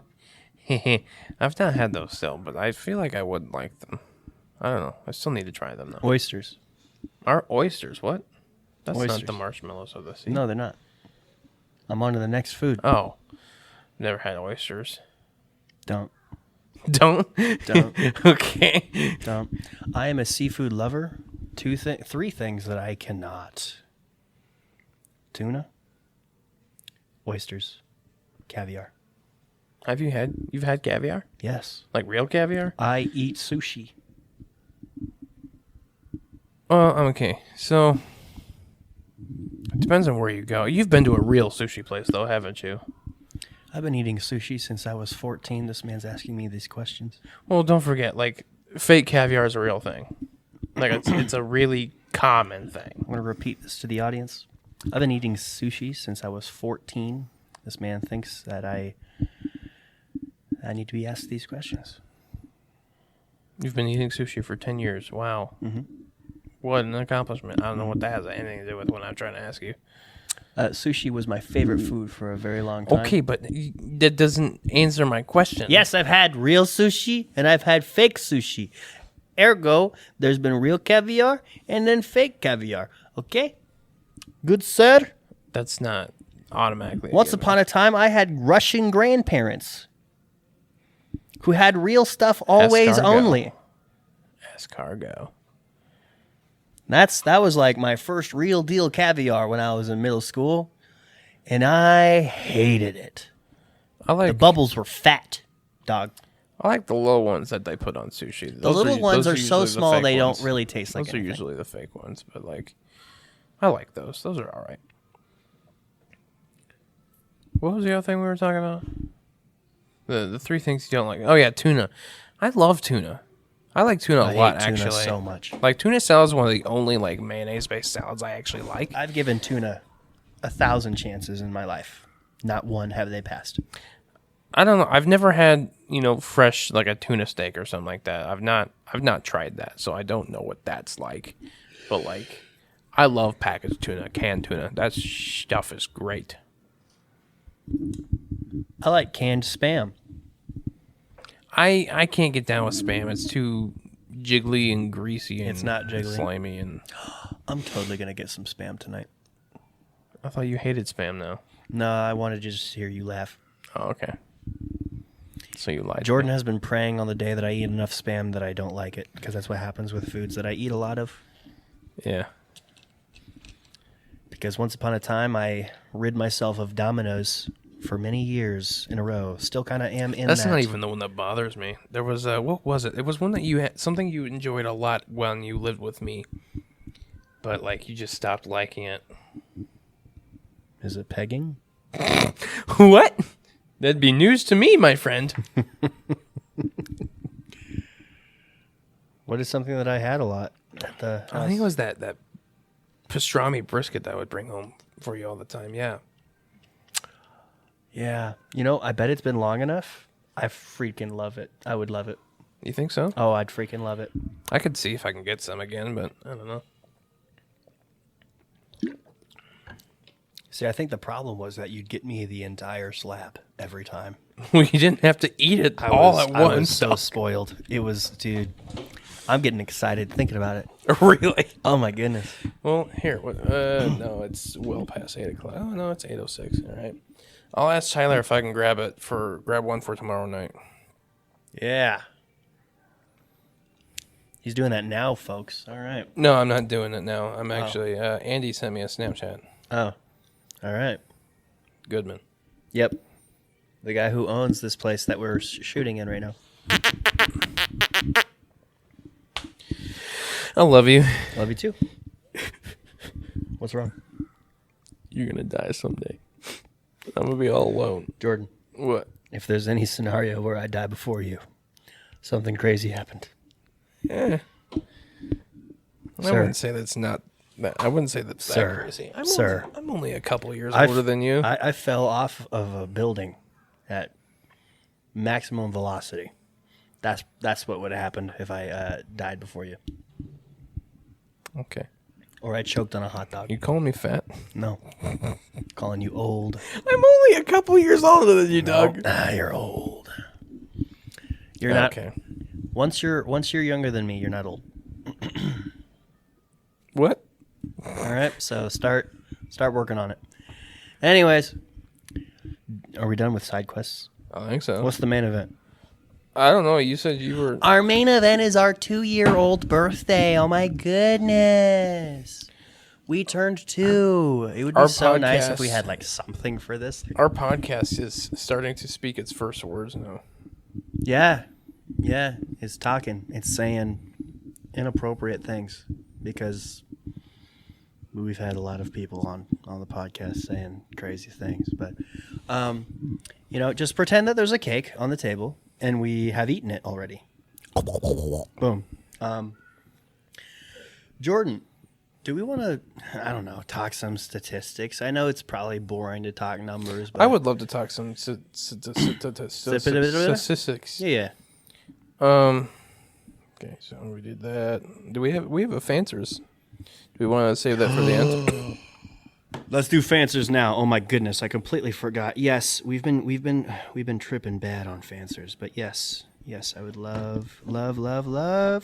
I've not had those still, but I feel like I would like them. I don't know. I still need to try them though. Oysters. Are oysters? What? That's not Oysters. the marshmallows of the sea. No, they're not. I'm on to the next food. Oh, never had oysters. Don't. Don't. Don't. Okay. Don't. I am a seafood lover. Three things that I cannot. Tuna. Oysters. Caviar. You've had caviar? Yes. Like real caviar? I eat sushi. Well, okay. So it depends on where you go. You've been to a real sushi place though, haven't you? I've been eating sushi since I was 14. This man's asking me these questions. Well, don't forget, like fake caviar is a real thing. Like it's a really common thing. I'm going to repeat this to the audience. I've been eating sushi since I was 14. This man thinks that I need to be asked these questions. You've been eating sushi for 10 years. Wow. Mm-hmm. What an accomplishment. I don't know what that has anything to do with what I'm trying to ask you. Sushi was my favorite food for a very long time. Okay, but that doesn't answer my question. Yes, I've had real sushi and I've had fake sushi. Ergo, there's been real caviar and then fake caviar. Okay? Good sir. That's not automatically. Once upon a time, I had Russian grandparents who had real stuff always Escargot. only. Escargot. That was like my first real deal caviar when I was in middle school, and I hated it. I The like bubbles were fat, dog. I like the little ones that they put on sushi. The little ones are usually so the small fake they ones. don't really taste like Those are anything. usually the fake ones, but like, I like those. Those are all right. What was the other thing we were talking about? The three things you don't like. Oh yeah, tuna. I love tuna. I like tuna a I lot hate tuna actually. so much. Like tuna salad is one of the only like mayonnaise based salads I actually like. I've given tuna 1,000 chances in my life. Not one have they passed. I don't know. I've never had, fresh like a tuna steak or something like that. I've not tried that, so I don't know what that's like. But like, I love packaged tuna, canned tuna. That stuff is great. I like canned Spam. I can't get down with Spam. It's too jiggly and greasy and It's not jiggly. slimy. And I'm totally gonna get some Spam tonight. I thought you hated Spam now. No, I wanted to just hear you laugh. Oh, okay. So you lied. Jordan has been praying on the day that I eat enough Spam that I don't like it, because that's what happens with foods that I eat a lot of. Yeah. Because once upon a time, I rid myself of Domino's for many years in a row. Still kind of am in That's that. not even the one that bothers me. There was what was it? It was one that you had, something you enjoyed a lot when you lived with me, but like you just stopped liking it. Is it pegging? What? That'd be news to me, my friend. What is something that I had a lot at the house? I think it was that pastrami brisket that I would bring home for you all the time. Yeah. Yeah. I bet it's been long enough. I freaking love it. I would love it. You think so? Oh, I'd freaking love it. I could see if I can get some again, but I don't know. See, I think the problem was that you'd get me the entire slab every time. We didn't have to eat it all at I was once. so spoiled. It was, dude. I'm getting excited thinking about it. Really? Oh my goodness. Well, here. No, it's well past 8 o'clock. Oh no, it's 8:06. All right. I'll ask Tyler if I can grab one for tomorrow night. Yeah. He's doing that now, folks. All right. No, I'm not doing it now. I'm actually. Andy sent me a Snapchat. Oh. All right. Goodman. Yep. The guy who owns this place that we're shooting in right now. I love you. Love you too. What's wrong? You're gonna die someday. I'm gonna be all alone. Jordan, What? if there's any scenario where I die before you, something crazy happened. I Sir. wouldn't say that's not. I wouldn't say that's Sir. that crazy. Sir. I'm only a couple years I've- older than you. I fell off of a building at maximum velocity. That's what would have happened if I died before you. Okay. Or I choked on a hot dog. You calling me fat? No. Calling you old. I'm only a couple years older than you, dog. You're old. You're not. Okay. Once you're younger than me, you're not old. What? All right, so start working on it. Anyways, are we done with side quests? I think so. What's the main event? I don't know. You said you were. Our main event is our 2-year-old birthday. Oh my goodness. We turned 2. It would be Our so nice if podcast- we had like something for this. Our podcast is starting to speak its first words now. Yeah. Yeah, it's talking. It's saying inappropriate things because we've had a lot of people on the podcast saying crazy things. But, just pretend that there's a cake on the table and we have eaten it already. Boom. Jordan, do we want to, I don't know, talk some statistics? I know it's probably boring to talk numbers, but I would love to talk some statistics. Yeah. Okay, so we did that. Do we have a fancers? Do we want to save that for the end? Let's do fancers now. Oh my goodness, I completely forgot. Yes, we've been tripping bad on fancers, but yes, I would love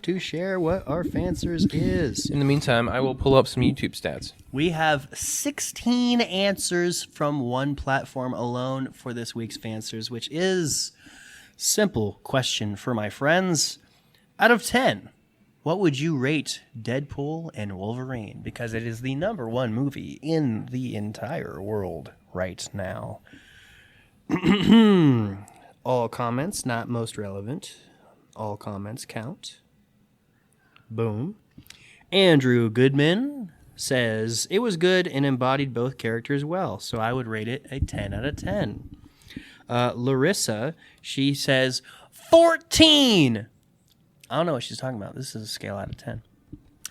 to share what our fancers is. In the meantime, I will pull up some YouTube stats. We have 16 answers from one platform alone for this week's fancers, which is simple question for my friends. Out of 10, what would you rate Deadpool and Wolverine? Because it is the #1 movie in the entire world right now. All comments not most relevant. All comments count. Boom. Andrew Goodman says, it was good and embodied both characters well, so I would rate it a 10 out of 10. Larissa, she says, 14! I don't know what she's talking about. This is a scale out of 10.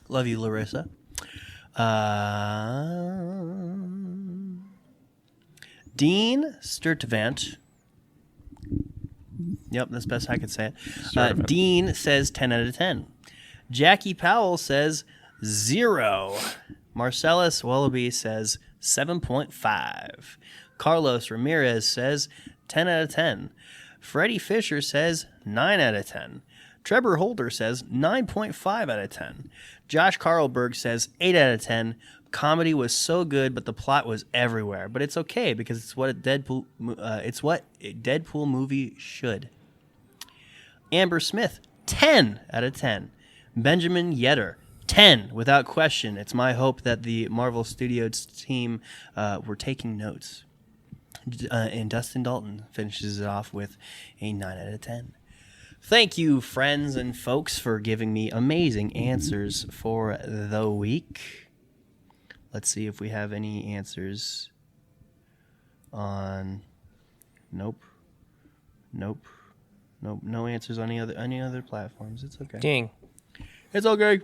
Love you, Larissa. Dean Sturtevant Yep, that's best I could say it. Servant. Dean says 10 out of 10. Jackie Powell says 0. Marcellus Wallaby says 7.5. Carlos Ramirez says 10 out of 10. Freddie Fisher says 9 out of 10. Trevor Holder says 9.5 out of 10. Josh Carlberg says 8 out of 10. Comedy was so good, but the plot was everywhere. But it's okay because it's what a Deadpool movie should. Amber Smith, 10 out of 10. Benjamin Yetter, 10 without question. It's my hope that the Marvel Studios team were taking notes. And Dustin Dalton finishes it off with a 9 out of 10. Thank you, friends and folks, for giving me amazing answers for the week. Let's see if we have any answers on... Nope. No answers on any other platforms. It's okay. Dang. It's okay.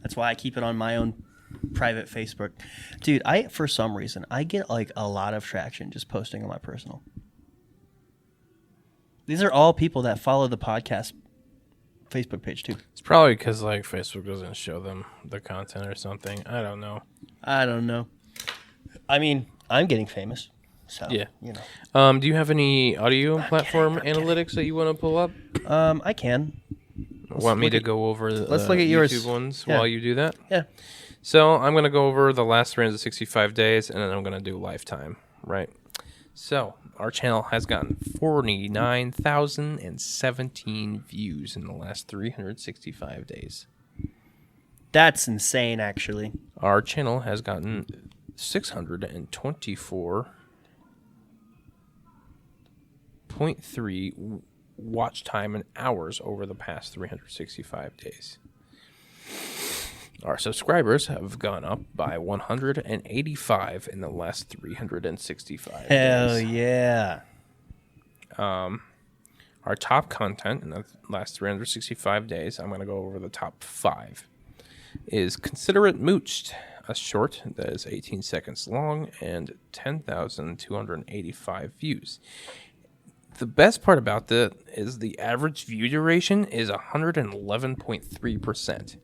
That's why I keep it on my own private Facebook. Dude, for some reason, I get like a lot of traction just posting on my personal. These are all people that follow the podcast Facebook page too. It's probably because like Facebook doesn't show them the content or something. I don't know. I mean, I'm getting famous, so Yeah. you know. Do you have any audio platform analytics that you want to pull up? I can. Want me to go over the let's look at yours. YouTube ones Yeah. while you do that? Yeah. So I'm going to go over the last 365 days, and then I'm going to do lifetime, right? So our channel has gotten 49,017 views in the last 365 days. That's insane, actually. Our channel has gotten 624.3 watch time in hours over the past 365 days. Our subscribers have gone up by 185 in the last 365 Hell days. yeah. Our top content in the last 365 days, I'm going to go over the top 5, is Consider It Mooched, a short that is 18 seconds long and 10,285 views. The best part about that is the average view duration is 111.3%.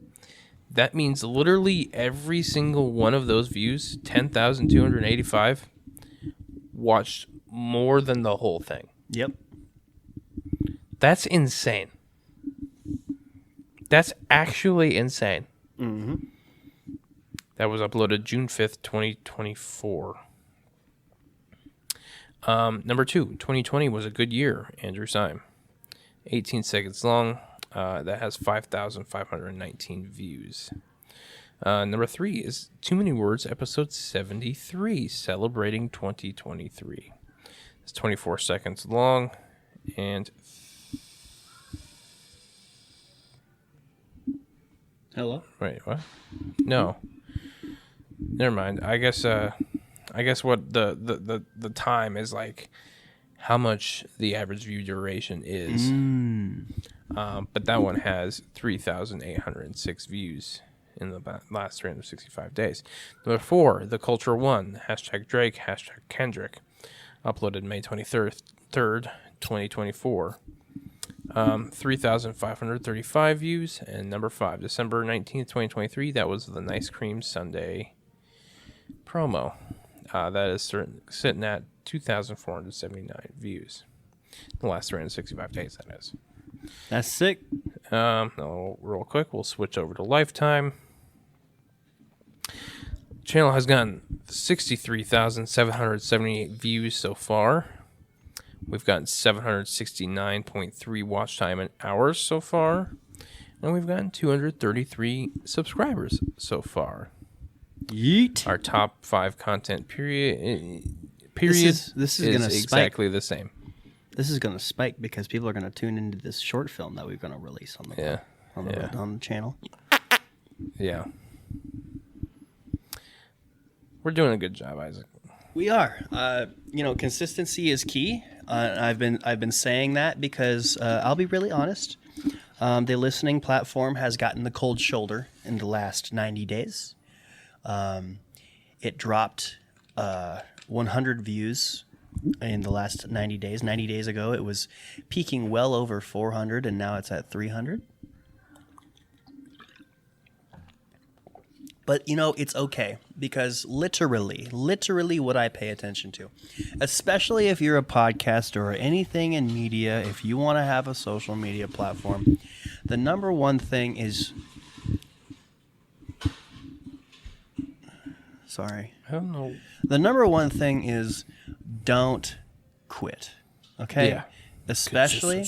That means literally every single one of those views, 10,285, watched more than the whole thing. Yep. That's insane. That's actually insane. Mm-hmm. That was uploaded June 5th, 2024. Number 2, 2020 was a good year, Andrew Syme. 18 seconds long. That has 5,519 views. Number 3 is Too Many Words, episode 73, celebrating 2023. It's 24 seconds long, and... Hello? Wait, what? No. Never mind. I guess what the time is like how much the average view duration is. But that one has 3,806 views in the last 365 days. Number 4, The Culture One, #Drake, #Kendrick, uploaded May 23rd, 2024. 3,535 views. And number 5, December 19th, 2023, that was the Nice Cream Sunday promo. That is sitting at 2,479 views. The last 365 days, that is. That's sick. Now, real quick, we'll switch over to Lifetime. Channel has gotten 63,778 views so far. We've gotten 769.3 watch time in hours so far. And we've gotten 233 subscribers so far. Yeet. Our top 5 content period This is gonna exactly spike. the same. This is going to spike because people are going to tune into this short film that we're going to release on the on the channel. Yeah. We're doing a good job, Isaac. We are. Consistency is key. I've been saying that because I'll be really honest. The listening platform has gotten the cold shoulder in the last 90 days. It dropped 100 views in the last 90 days. 90 days ago, it was peaking well over 400, and now it's at 300. But, it's okay because literally what I pay attention to, especially if you're a podcaster or anything in media, if you want to have a social media platform, the number one thing is... Sorry. I don't know. The number one thing is don't quit, okay? Yeah. Especially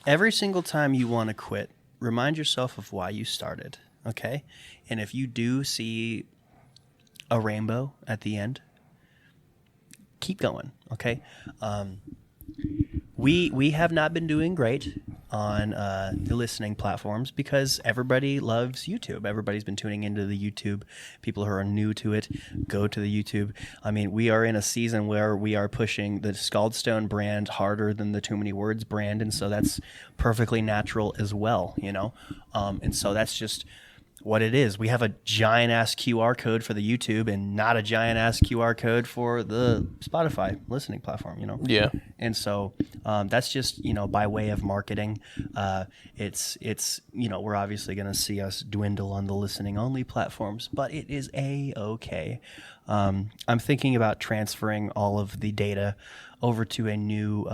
every single time you want to quit, remind yourself of why you started, okay? And if you do see a rainbow at the end, keep going, okay? We have not been doing great on the listening platforms because everybody loves YouTube. Everybody's been tuning into the YouTube. People who are new to it go to the YouTube. I mean, we are in a season where we are pushing the Scaldstone brand harder than the Too Many Words brand, and so that's perfectly natural as well, and so that's just what it is. We have a giant ass QR code for the YouTube and not a giant ass QR code for the Spotify listening platform, Yeah. And so that's just, by way of marketing. It's we're obviously going to see us dwindle on the listening only platforms, but it is okay. I'm thinking about transferring all of the data over to a new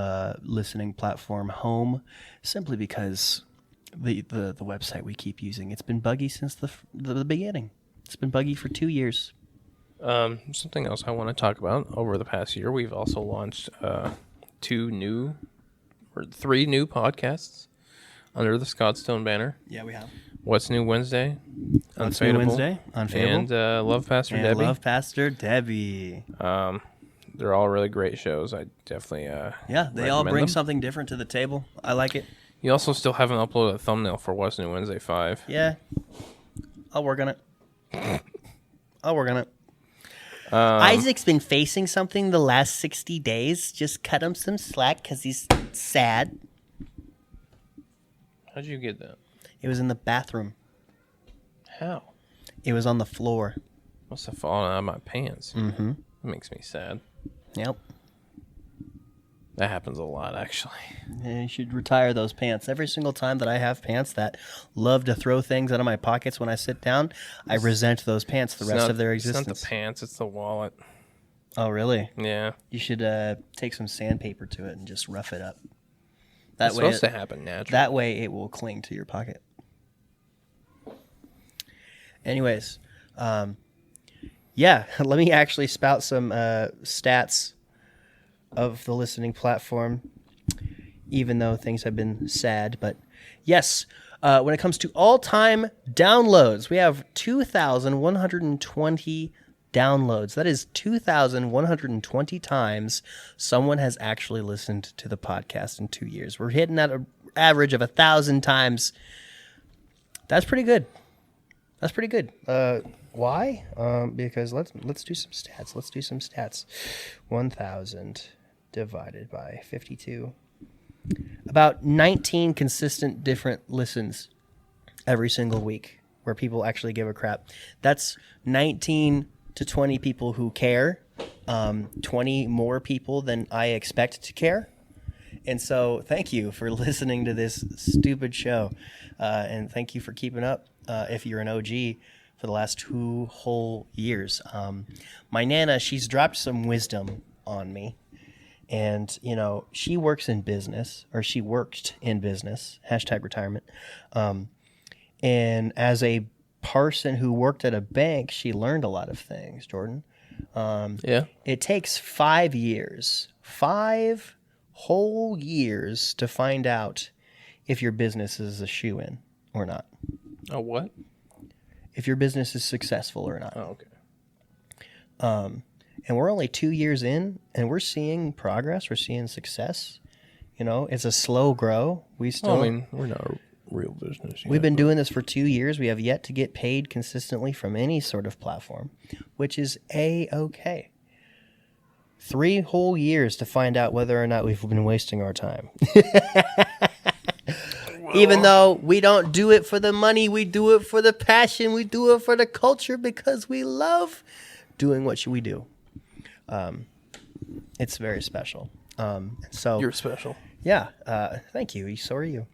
listening platform, Home, simply because the website we keep using, it's been buggy since the beginning. It's been buggy for 2 years. Something else I want to talk about. Over the past year, we've also launched 3 new podcasts under the Scotstone banner. Yeah, we have. What's New Wednesday? What's New Wednesday? And Love Pastor Debbie. Love Pastor Debbie. They're all really great shows. I definitely they all bring them. something different to the table. I like it. You also still haven't uploaded a thumbnail for What's New Wednesday 5. Yeah, I'll work on it. Isaac's been facing something the last 60 days. Just cut him some slack because he's sad. How'd you get that? It was in the bathroom. How? It was on the floor. Must have fallen out of my pants. Mm-hmm. That makes me sad. Yep. That happens a lot, actually. Yeah, you should retire those pants. Every single time that I have pants that love to throw things out of my pockets when I sit down, I resent those pants the rest of their existence. It's not the pants, it's the wallet. Oh, really? Yeah. You should take some sandpaper to it and just rough it up. That's supposed to happen naturally. That way it will cling to your pocket. Anyways, let me actually spout some stats of the listening platform, even though things have been sad. But yes, when it comes to all-time downloads, we have 2,120 downloads. That is 2,120 times someone has actually listened to the podcast in 2 years. We're hitting at an average of 1,000 times. That's pretty good. Why? Because let's do some stats. 1,000 divided by 52. About 19 consistent different listens every single week where people actually give a crap. That's 19 to 20 people who care, 20 more people than I expect to care. And so thank you for listening to this stupid show. And thank you for keeping up if you're an OG for the last 2 whole years. My Nana, she's dropped some wisdom on me. And, she works in business, or she worked in business, #retirement. And as a person who worked at a bank, she learned a lot of things, Jordan. It takes 5 years, 5 whole years to find out if your business is a shoe-in or not. Oh, what? If your business is successful or not. Oh, okay. And we're only 2 years in, and we're seeing progress. We're seeing success. It's a slow grow. We're not a real business yet. We've been doing this for 2 years. We have yet to get paid consistently from any sort of platform, which is A-okay. 3 whole years to find out whether or not we've been wasting our time. Even though we don't do it for the money, we do it for the passion, we do it for the culture because we love doing what we do. It's very special. So You're special. yeah, thank you. So are you.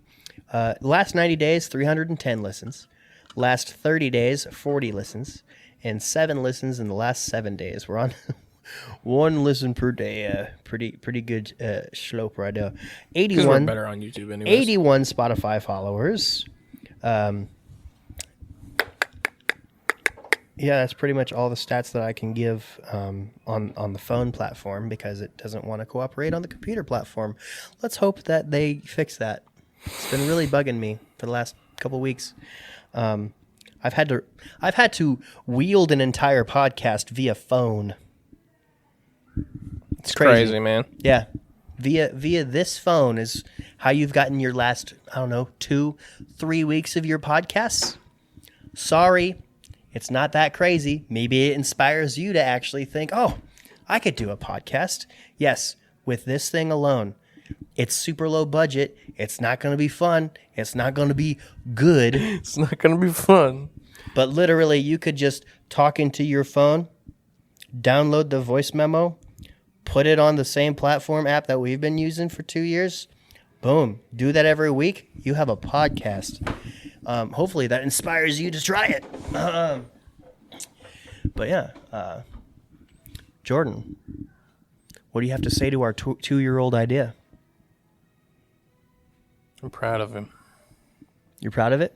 Last 90 days, 310 listens. Last 30 days, 40 listens. And 7 listens in the last 7 days. We're on 1 listen per day. Pretty good slope right now. Because we're 81, better on YouTube anyways. 81 Spotify followers. Yeah, that's pretty much all the stats that I can give on the phone platform because it doesn't want to cooperate on the computer platform. Let's hope that they fix that. It's been really bugging me for the last couple weeks. I've had to wield an entire podcast via phone. It's Crazy, man. Yeah. Via this phone is how you've gotten your last, 2-3 weeks of your podcasts. Sorry, it's not that crazy. Maybe it inspires you to actually think, oh, I could do a podcast. Yes, with this thing alone. It's super low budget. It's not going to be fun. It's not going to be good. It's not going to be fun. But literally, you could just talk into your phone, download the voice memo, put it on the same platform app that we've been using for 2 years. Boom. Do that every week. You have a podcast. Hopefully that inspires you to try it. But yeah, Jordan, what do you have to say to our 2-year-old idea? I'm proud of him. You're proud of it?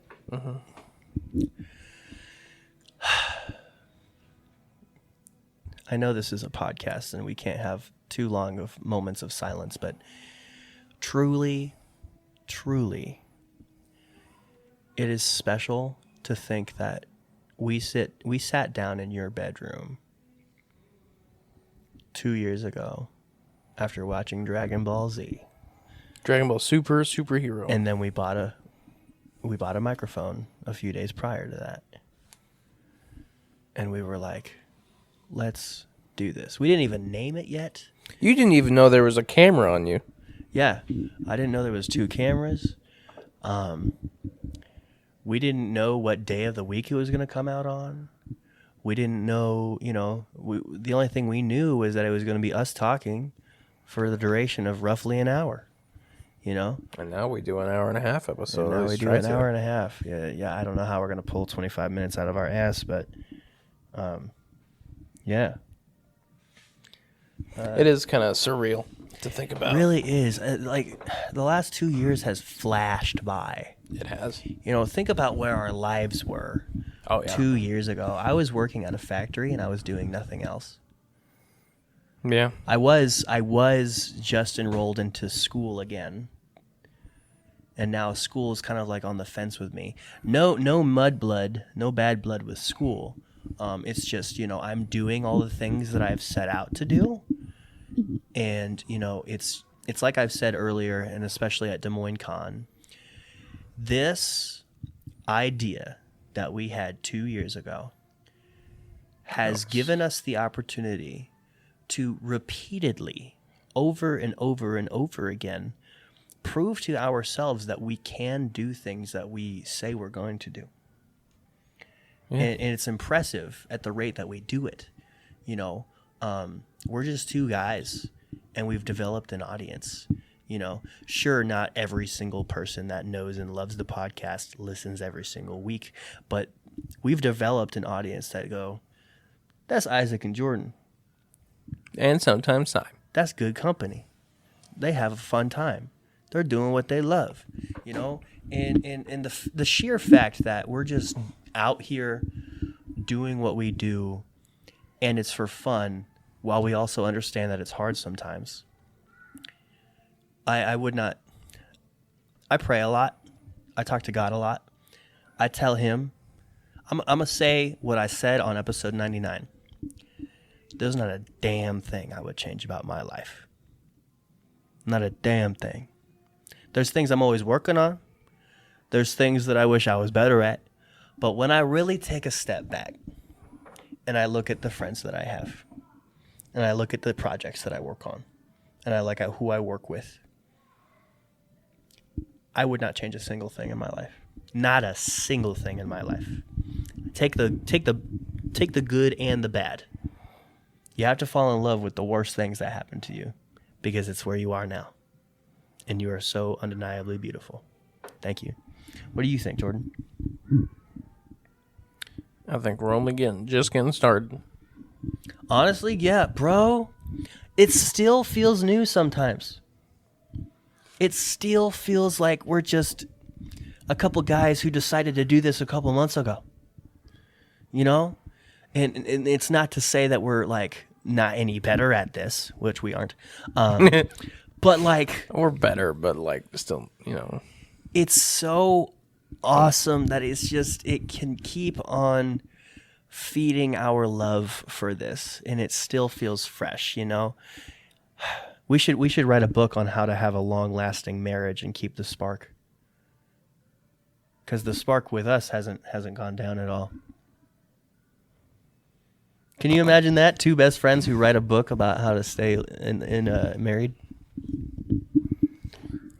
I know this is a podcast and we can't have too long of moments of silence, but truly, it is special to think that we sat down in your bedroom 2 years ago after watching Dragon Ball Z. Dragon Ball superhero. And then we bought a microphone a few days prior to that. And we were like, let's do this. We didn't even name it yet. You didn't even know there was a camera on you. Yeah. I didn't know there was 2 cameras. We didn't know what day of the week it was going to come out on. We didn't know, the only thing we knew was that it was going to be us talking for the duration of roughly an hour. And now we do an hour and a half episode. And now we do an hour and a half. Yeah. I don't know how we're going to pull 25 minutes out of our ass, but yeah. It is kind of surreal to think about. It really is. Like the last 2 years has flashed by. It has. Think about where our lives were 2 years ago. I was working at a factory and I was doing nothing else. Yeah. I was just enrolled into school again. And now school is kind of like on the fence with me. No bad blood with school. It's just, I'm doing all the things that I've set out to do. And, it's like I've said earlier, and especially at Des Moines Con, this idea that we had 2 years ago has given us the opportunity to repeatedly, over and over and over again, prove to ourselves that we can do things that we say we're going to do. Yeah. And it's impressive at the rate that we do it. We're just 2 guys and we've developed an audience. Sure, not every single person that knows and loves the podcast listens every single week, but we've developed an audience that go, that's Isaac and Jordan. And sometimes Simon. That's good company. They have a fun time. They're doing what they love, and the sheer fact that we're just out here doing what we do and it's for fun while we also understand that it's hard sometimes. I pray a lot. I talk to God a lot. I tell him, I'm going to say what I said on episode 99. There's not a damn thing I would change about my life. Not a damn thing. There's things I'm always working on. There's things that I wish I was better at. But when I really take a step back and I look at the friends that I have and I look at the projects that I work on and I look at who I work with, I would not change a single thing in my life. Not a single thing in my life. Take the good and the bad. You have to fall in love with the worst things that happened to you because it's where you are now. And you are so undeniably beautiful. Thank you. What do you think, Jordan? I think we're only just getting started. Honestly, yeah, bro. It still feels new sometimes. It still feels like we're just a couple guys who decided to do this a couple months ago. You know? And it's not to say that we're, like, not any better at this, which we aren't. But, like... We're better, but, like, still, you know... It's so awesome that it can keep on feeding our love for this, and it still feels fresh, you know? We should write a book on how to have a long-lasting marriage and keep the spark. Because the spark with us hasn't gone down at all. Can you imagine that? Two best friends who write a book about how to stay married?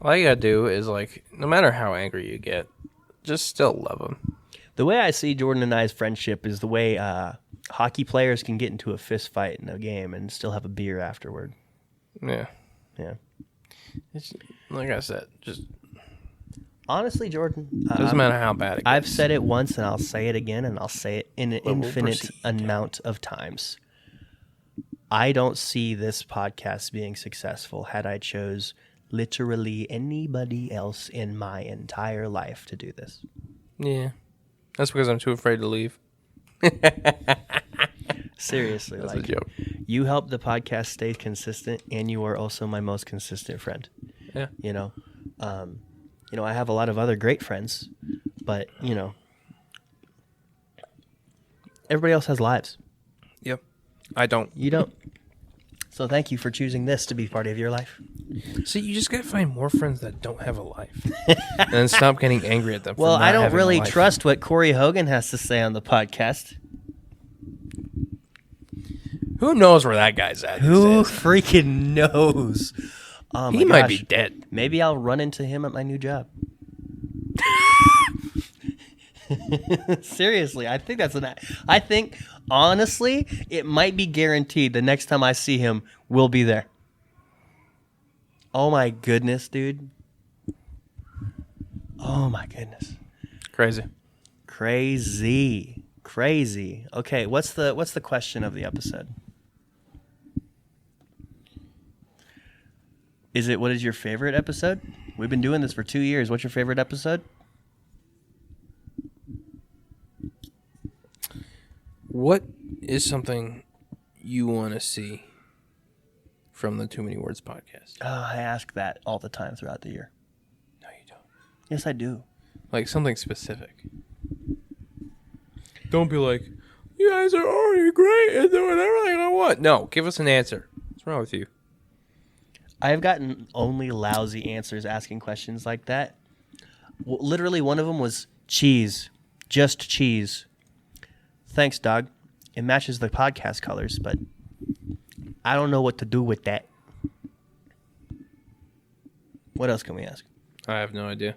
All you gotta do is, like, no matter how angry you get, just still love them. The way I see Jordan and I's friendship is the way hockey players can get into a fist fight in a game and still have a beer afterward. Yeah. Yeah. It's, like I said, just... Honestly, Jordan, Doesn't matter how bad it gets. I've said it once and I'll say it again and I'll say it in an But we'll infinite proceed. amount of times. I don't see this podcast being successful had I chose literally anybody else in my entire life to do this. Yeah. That's because I'm too afraid to leave. Seriously, That's like, a joke. you help the podcast stay consistent and you are also my most consistent friend. Yeah. You know, I have a lot of other great friends, but, everybody else has lives. Yep. I don't. You don't. So thank you for choosing this to be part of your life. See, you just gotta find more friends that don't have a life. And then stop getting angry at them. Well, for not I don't having a really life. trust what Corey Hogan has to say on the podcast. Who knows where that guy's at? these Who days? freaking knows? Oh my He might gosh. be dead. Maybe I'll run into him at my new job. Seriously, I think I think, honestly, it might be guaranteed the next time I see him, we'll be there. Oh my goodness, dude. Oh my goodness. Crazy. Crazy. Okay, what's the question of the episode? What is your favorite episode? We've been doing this for 2 years. What's your favorite episode? What is something you want to see from the Too Many Words podcast? I ask that all the time throughout the year. No, you don't. Yes, I do. Like something specific. Don't be like, you guys are already great and doing everything I want. No, give us an answer. What's wrong with you? I've gotten only lousy answers asking questions like that. Literally, one of them was cheese. Just cheese. Thanks, dog. It matches the podcast colors, but I don't know what to do with that. What else can we ask? I have no idea.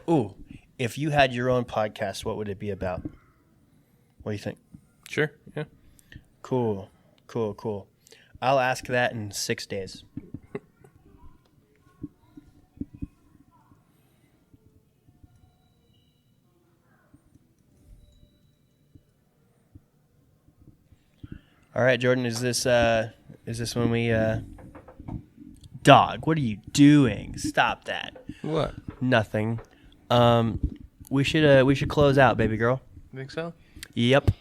Ooh, if you had your own podcast, what would it be about? What do you think? Sure. Yeah. Cool. I'll ask that in 6 days. All right, Jordan, is this when we Dog, what are you doing? Stop that. What? Nothing. We should close out, baby girl. Think so? Yep.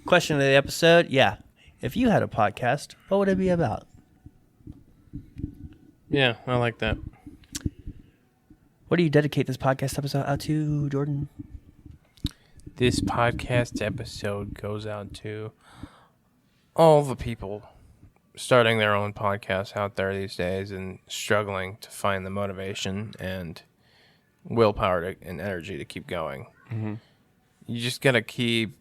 Question of the episode, yeah. If you had a podcast, what would it be about? Yeah, I like that. What do you dedicate this podcast episode out to, Jordan? This podcast episode goes out to all the people starting their own podcasts out there these days and struggling to find the motivation and willpower and energy to keep going. Mm-hmm. You just gotta keep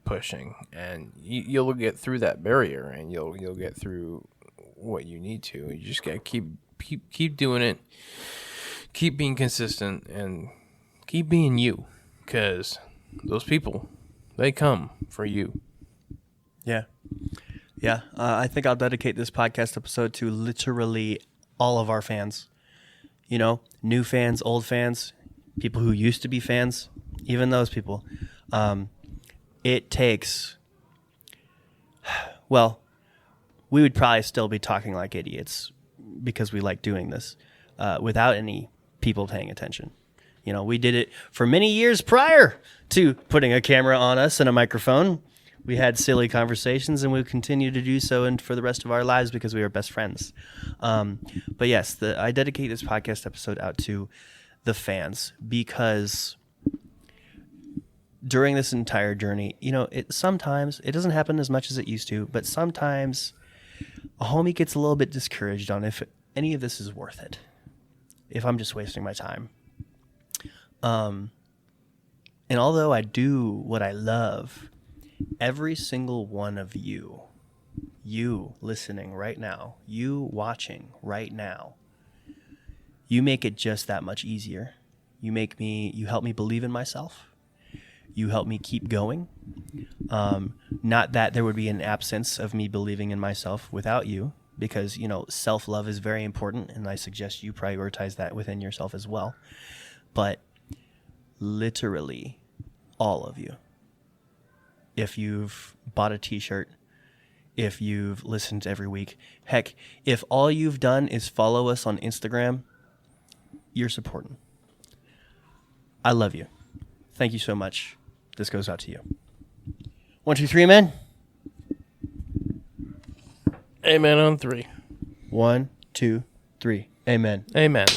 pushing, and you'll get through that barrier, and you'll get through what you need to. You just gotta keep doing it. keep being consistent and keep being you, because those people, they come for you. Yeah. Yeah. I think I'll dedicate this podcast episode to literally all of our fans. You know, new fans, old fans, people who used to be fans, even those people. It takes, well, we would probably still be talking like idiots because we like doing this without any people paying attention. You know, we did it for many years prior to putting a camera on us and a microphone. We had silly conversations, and we'll continue to do so and for the rest of our lives because we are best friends. But yes, I dedicate this podcast episode out to the fans because during this entire journey, you know, sometimes it doesn't happen as much as it used to, but sometimes a homie gets a little bit discouraged on if any of this is worth it, if I'm just wasting my time. And although I do what I love, every single one of you listening right now, you watching right now, you make it just that much easier. You help me believe in myself. You help me keep going. Not that there would be an absence of me believing in myself without you, because, you know, self-love is very important, and I suggest you prioritize that within yourself as well. But literally all of you, if you've bought a t-shirt, if you've listened every week, heck, if all you've done is follow us on Instagram, you're supporting. I love you. Thank you so much. This goes out to you. 1, 2, 3, amen. Amen on 3. 1, 2, 3, amen. Amen.